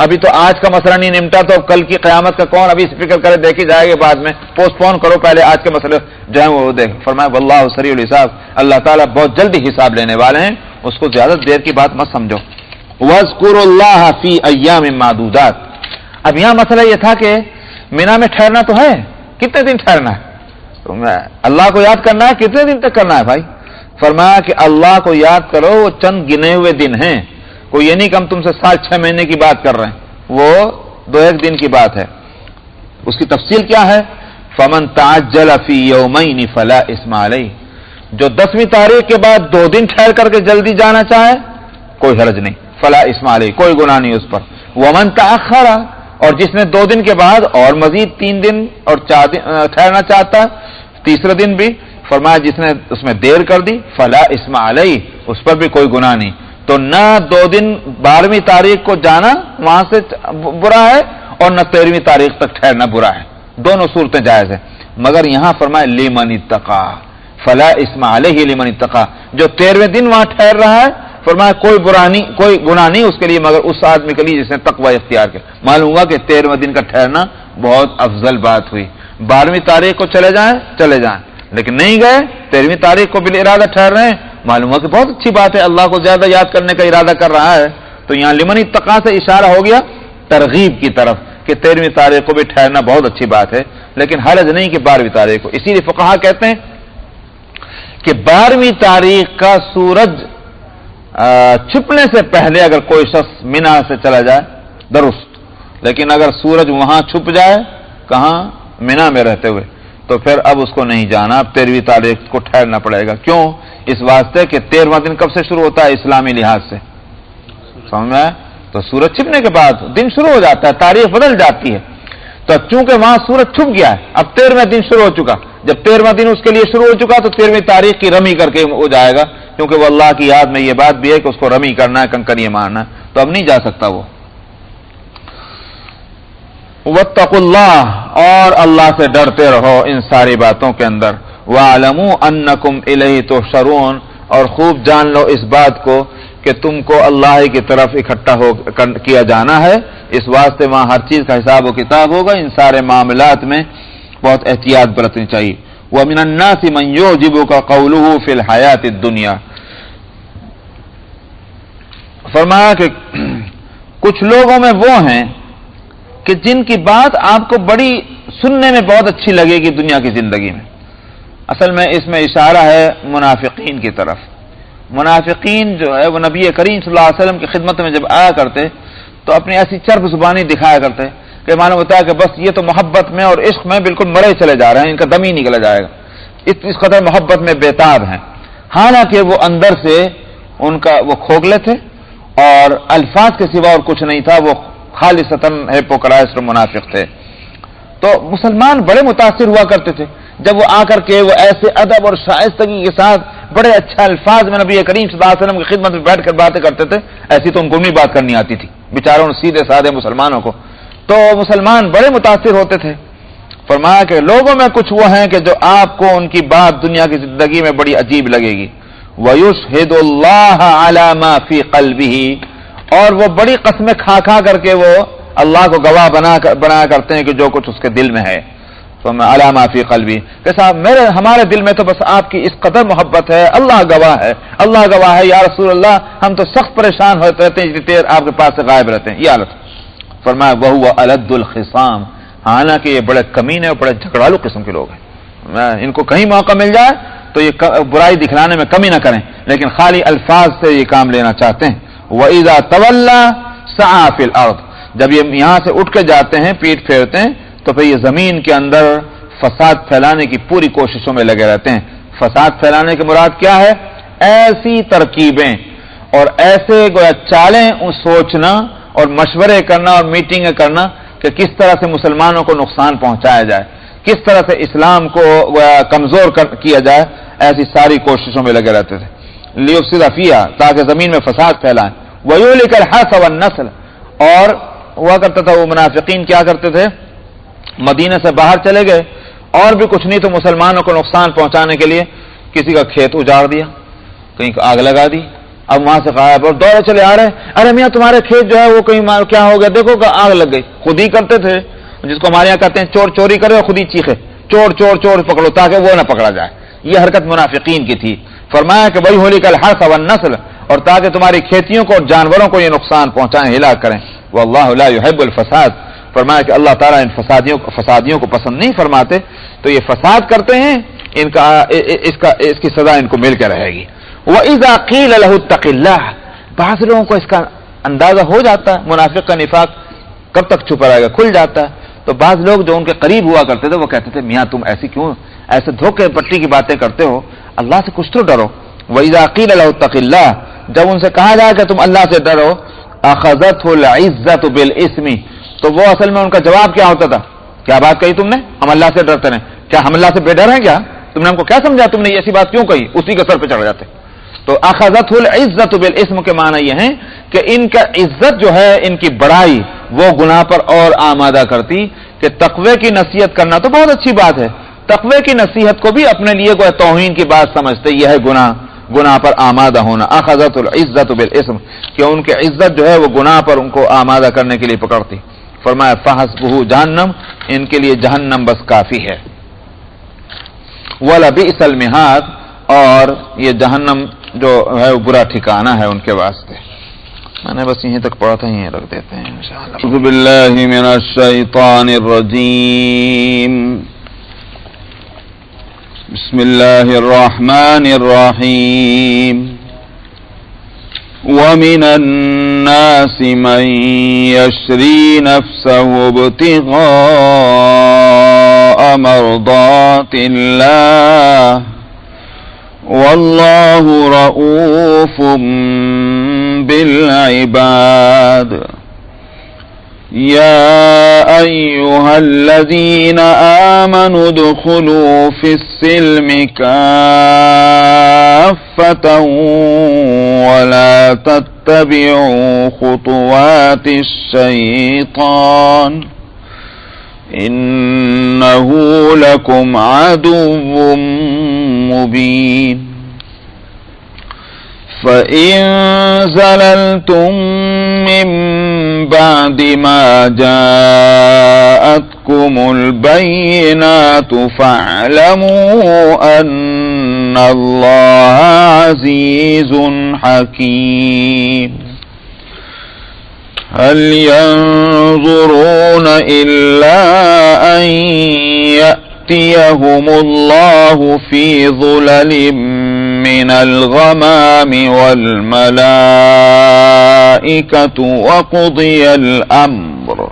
ابھی تو آج کا مسئلہ نہیں نمٹا تو کل کی قیامت کا کون ابھی فکر کرے، دیکھی جائے گی بعد میں، پوسٹ پون کرو، پہلے آج کے مسئلے جو ہیں وہ دیکھ۔ فرمایا واللہ سریع الحساب، اللہ تعالیٰ بہت جلدی حساب لینے والے ہیں، اس کو زیادہ دیر کی بات مت سمجھو۔ وَاذْكُرُوا اللَّهَ فِي أَيَّامٍ مَّعْدُودَاتٍ، اب یہاں مسئلہ یہ تھا کہ مینا میں ٹھہرنا تو ہے، کتنے دن ٹھہرنا ہے؟ تو اللہ کو یاد کرنا ہے، کتنے دن تک کرنا ہے بھائی؟ فرمایا کہ اللہ کو یاد کرو، وہ چند گنے ہوئے دن ہیں، کوئی یہ نہیں کہ ہم تم سے 6 مہینے کی بات کر رہے ہیں، وہ 2-1 دن کی بات ہے۔ اس کی تفصیل کیا ہے؟ فَمَن تَعَجَّلَ فِي يَوْمَيْنِ فَلَا إِثْمَ عَلَيْهِ، جو 10ویں تاریخ کے بعد 2 دن ٹھہر کر کے جلدی جانا چاہے کوئی حرج نہیں، فَلَا إِثْمَ عَلَيْهِ، کوئی گناہ نہیں اس پر۔ وَمَن تَأَخَّرَ، اور جس نے 2 دن کے بعد اور مزید 3 دن اور 4 دن ٹھہرنا چاہتا ہے، تیسرے دن بھی، فرمایا جس نے اس میں دیر کر دی فلا اسم علیہ، اس پر بھی کوئی گناہ نہیں۔ تو نہ 2 دن 12ویں تاریخ کو جانا وہاں سے برا ہے، اور نہ 13ویں تاریخ تک ٹھہرنا برا ہے، دونوں صورتیں جائز ہیں، مگر یہاں فرمایا لمن اتقا، فلا اسم علیہ لمن اتقا، جو 13ویں دن وہاں ٹھہر رہا ہے فرمایا کوئی کوئی گناہ نہیں اس کے لیے مگر اس آدمی کے لیے جس نے تقوی اختیار کیا۔ معلوم ہوا کہ 13ویں دن کا ٹھہرنا بہت افضل بات ہوئی۔ 12ویں تاریخ کو چلے جائیں لیکن نہیں گئے، 13ویں تاریخ کو بالارادہ ٹھہر رہے ہیں، معلوم ہوا کہ بہت اچھی بات ہے، اللہ کو زیادہ یاد کرنے کا ارادہ کر رہا ہے۔ تو یہاں لمن اتقا سے اشارہ ہو گیا ترغیب کی طرف کہ 13ویں تاریخ کو بھی ٹھہرنا بہت اچھی بات ہے، لیکن حرج نہیں کہ 12ویں تاریخ کو۔ اسی لیے فقہا کہتے ہیں کہ 12ویں تاریخ کا سورج چھپنے سے پہلے اگر کوئی شخص مینا سے چلا جائے درست، لیکن اگر سورج وہاں چھپ جائے، کہاں؟ مینا میں رہتے ہوئے، تو پھر اب اس کو نہیں جانا، اب 13ویں تاریخ کو ٹھہرنا پڑے گا۔ کیوں؟ اس واسطے کہ 13واں دن کب سے شروع ہوتا ہے اسلامی لحاظ سے؟ سمجھ میں؟ تو سورج چھپنے کے بعد دن شروع ہو جاتا ہے، تاریخ بدل جاتی ہے۔ تو چونکہ وہاں سورج چھپ گیا ہے، اب 13واں دن شروع ہو چکا، جب 13واں دن اس کے لیے شروع ہو چکا تو 13ویں تاریخ کی رمی کر کے ہو جائے گا، کیونکہ وہ اللہ کی یاد میں یہ بات بھی ہے کہ اس کو رمی کرنا ہے، کنکر یہ مارنا ہے، تو اب نہیں جا سکتا وہ۔ واتقوا اللہ، اور اللہ سے ڈرتے رہو ان ساری باتوں کے اندر۔ وَاعْلَمُوا أَنَّكُمْ إِلَيْهِ تُحْشَرُونَ، اور خوب جان لو اس بات کو کہ تم کو اللہ ہی کی طرف اکٹھا کیا جانا ہے، اس واسطے وہاں ہر چیز کا حساب و کتاب ہوگا، ان سارے معاملات میں بہت احتیاط برتنی چاہیے۔ وَمِنَ النَّاسِ مَن يُعْجِبُكَ قَوْلُهُ فِي الْحَيَاةِ الدُّنْيَا، فرمایا کہ کچھ لوگوں میں وہ ہیں کہ جن کی بات آپ کو بڑی سننے میں بہت اچھی لگے گی دنیا کی زندگی میں، اصل میں اس میں اشارہ ہے منافقین کی طرف. منافقین جو ہے وہ نبی کریم صلی اللہ علیہ وسلم کی خدمت میں جب آیا کرتے تو اپنی ایسی چرب زبانی دکھایا کرتے کہ معلوم ہوتا ہے کہ بس یہ تو محبت میں اور عشق میں بالکل مرے چلے جا رہے ہیں، ان کا دم ہی نکلا جائے گا، اس قدر محبت میں بےتاب ہیں. حالانکہ وہ اندر سے ان کا وہ کھوکھلے تھے اور الفاظ کے سوا اور کچھ نہیں تھا، وہ خالصتاً ہیپوکرائٹ اور منافق تھے. تو مسلمان بڑے متاثر ہوا کرتے تھے جب وہ آ کر کے وہ ایسے ادب اور شائستگی کے ساتھ بڑے اچھے الفاظ میں نبی کریم صلی اللہ علیہ وسلم کی خدمت میں بیٹھ کر باتیں کرتے تھے. ایسی تو ان کو نہیں بات کرنی آتی تھی بیچاروں سیدھے سادے مسلمانوں کو. تو مسلمان بڑے متاثر ہوتے تھے. فرمایا کہ لوگوں میں کچھ وہ ہیں کہ جو آپ کو ان کی بات دنیا کی زندگی میں بڑی عجیب لگے گی. وَيُشْهِدُ اللَّهَ عَلَى مَا فِي قَلْبِهِ، اور وہ بڑی قسمیں کھا کھا کر کے وہ اللہ کو گواہ بنا کرتے ہیں کہ جو کچھ اس کے دل میں ہے. تو میں عَلَى مَا فِي قَلْبِهِ کہ صاحب ہمارے دل میں تو بس آپ کی اس قدر محبت ہے، اللہ گواہ ہے، اللہ گواہ ہے یا رسول اللہ، ہم تو سخت پریشان ہوتے رہتے ہیں، دیر آپ کے پاس سے غائب رہتے ہیں. یہ حالت. فرمایا وَهُوَ أَلَدُّ الْخِصَامِ، حالانکہ یہ بڑے کمینے اور بڑے جھگڑالو قسم کے لوگ ہیں. ان کو کہیں موقع مل جائے تو یہ برائی دکھلانے میں کمی نہ کریں، لیکن خالی الفاظ سے یہ کام لینا چاہتے ہیں. وَإِذَا تَوَلَّى سَعَى فِي الْأَرْضِ، جب یہ یہاں سے اٹھ کے جاتے ہیں، پیٹ پھیرتے ہیں، تو پھر یہ زمین کے اندر فساد پھیلانے کی پوری کوششوں میں لگے رہتے ہیں. فساد پھیلانے کی مراد کیا ہے؟ ایسی ترکیبیں اور ایسے گویا چالیں سوچنا اور مشورے کرنا اور میٹنگیں کرنا کہ کس طرح سے مسلمانوں کو نقصان پہنچایا جائے، کس طرح سے اسلام کو کمزور کیا جائے، ایسی ساری کوششوں میں لگے رہتے تھے. لیفسد فیہا، تاکہ زمین میں فساد پھیلائیں. ویہلک الحرث والنسل، اور ہوا کرتا تھا وہ منافقین کیا کرتے تھے، مدینہ سے باہر چلے گئے اور بھی کچھ نہیں تو مسلمانوں کو نقصان پہنچانے کے لیے کسی کا کھیت اجاڑ دیا، کہیں آگ لگا دی، اب وہاں سے غائب اور دوڑے چلے آ رہے، ارے میاں تمہارے کھیت جو ہے وہ کہیں کیا ہو گیا، دیکھو کہ آگ لگ گئی. خود ہی کرتے تھے، جس کو ہمارے یہاں کہتے ہیں چور چوری کرے اور خود ہی چیخے، چور چور چور پکڑو، تاکہ وہ نہ پکڑا جائے. یہ حرکت منافقین کی تھی. فرمایا کہ بھائی ہولی کل الحرث والنسل، اور تاکہ تمہاری کھیتیوں کو اور جانوروں کو یہ نقصان پہنچائیں، ہلاک کریں. واللہ لا يحب الفساد، فرمایا کہ اللہ تعالیٰ ان فسادیوں کو پسند نہیں فرماتے، تو یہ فساد کرتے ہیں، اس کی سزا ان کو مل کے رہے گی. وَإِذَا قِيلَ لَهُ اتَّقِ اللَّهَ، بعض لوگوں کو اس کا اندازہ ہو جاتا ہے منافق کا نفاق کب تک چھپا رہے گا، کھل جاتا ہے. تو بعض لوگ جو ان کے قریب ہوا کرتے تھے وہ کہتے تھے میاں تم ایسے دھوکے پٹی کی باتیں کرتے ہو، اللہ سے کچھ تو ڈرو. وَإِذَا قِيلَ لَهُ اتَّقِ اللَّهَ، جب ان سے کہا جائے کہ تم اللہ سے ڈرو، أَخَذَتْهُ الْعِزَّةُ بِالْإِثْمِ، تو وہ اصل میں ان کا جواب کیا ہوتا تھا، کیا بات کہی تم نے، ہم اللہ سے ڈرتے ہیں، کیا ہم اللہ سے بے ڈر ہیں، کیا تم نے ہم کو کیا سمجھا، تم نے ایسی بات کیوں کہی، اسی کے سر پہ چڑھ جاتے. تو اخذتہ العزت بالاسم کے معنی یہ ہیں کہ ان کا عزت جو ہے، ان کی بڑائی وہ گناہ پر اور آمادہ کرتی. کہ تقوی کی نصیحت کرنا تو بہت اچھی بات ہے، تقوی کی نصیحت کو بھی اپنے لیے کوئی توہین کی بات سمجھتے، یہ ہے گناہ پر آمادہ ہونا. اخذت العزت بالاسم، کہ ان کی عزت جو ہے وہ گناہ پر ان کو آمادہ کرنے کے لیے پکڑتی. فرمایا فحسبہ جہنم، ان کے لیے جہنم بس کافی ہے. وَلَبِئْسَ الْمِہَادُ، اور یہ جہنم جو ہے وہ برا ٹھکانہ ہے ان کے واسطے. میں نے بس یہیں تک پڑھا تھا، یہیں رکھ دیتے ہیں انشاءاللہ. اعوذ باللہ من الشیطان الرجیم، بسم اللہ الرحمن الرحیم. وَمِنَ النَّاسِ مَن يَشْرِي نَفْسَهُ ابْتِغَاءَ مَرْضَاتِ اللَّهِ وَاللَّهُ رَءُوفٌ بِالْعِبَادِ. يَا أَيُّهَا الَّذِينَ آمَنُوا ادْخُلُوا فِي السِّلْمِ كَافَّةً وَلَا تَتَّبِعُوا خُطُوَاتِ الشَّيْطَانِ إِنَّهُ لَكُمْ عَدُوٌّ مُبِينٌ. فَإِن زَلَلْتُم مِّن بَعْدِ مَا جَاءَتْكُمُ الْبَيِّنَاتُ فَاعْلَمُوا أَنَّ اللَّهَ عَزِيزٌ حَكِيمٌ. هل ينظرون إلا أن يأتيهم الله في ظلل من الغمام والملائكة وقضي الأمر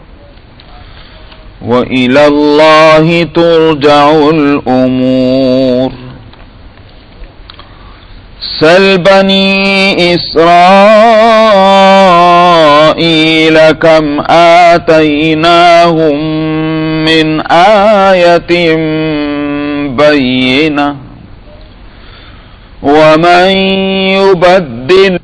وإلى الله ترجع الأمور. سل بني إسرائيل كم آتيناهم من آية بينة ومن يبدل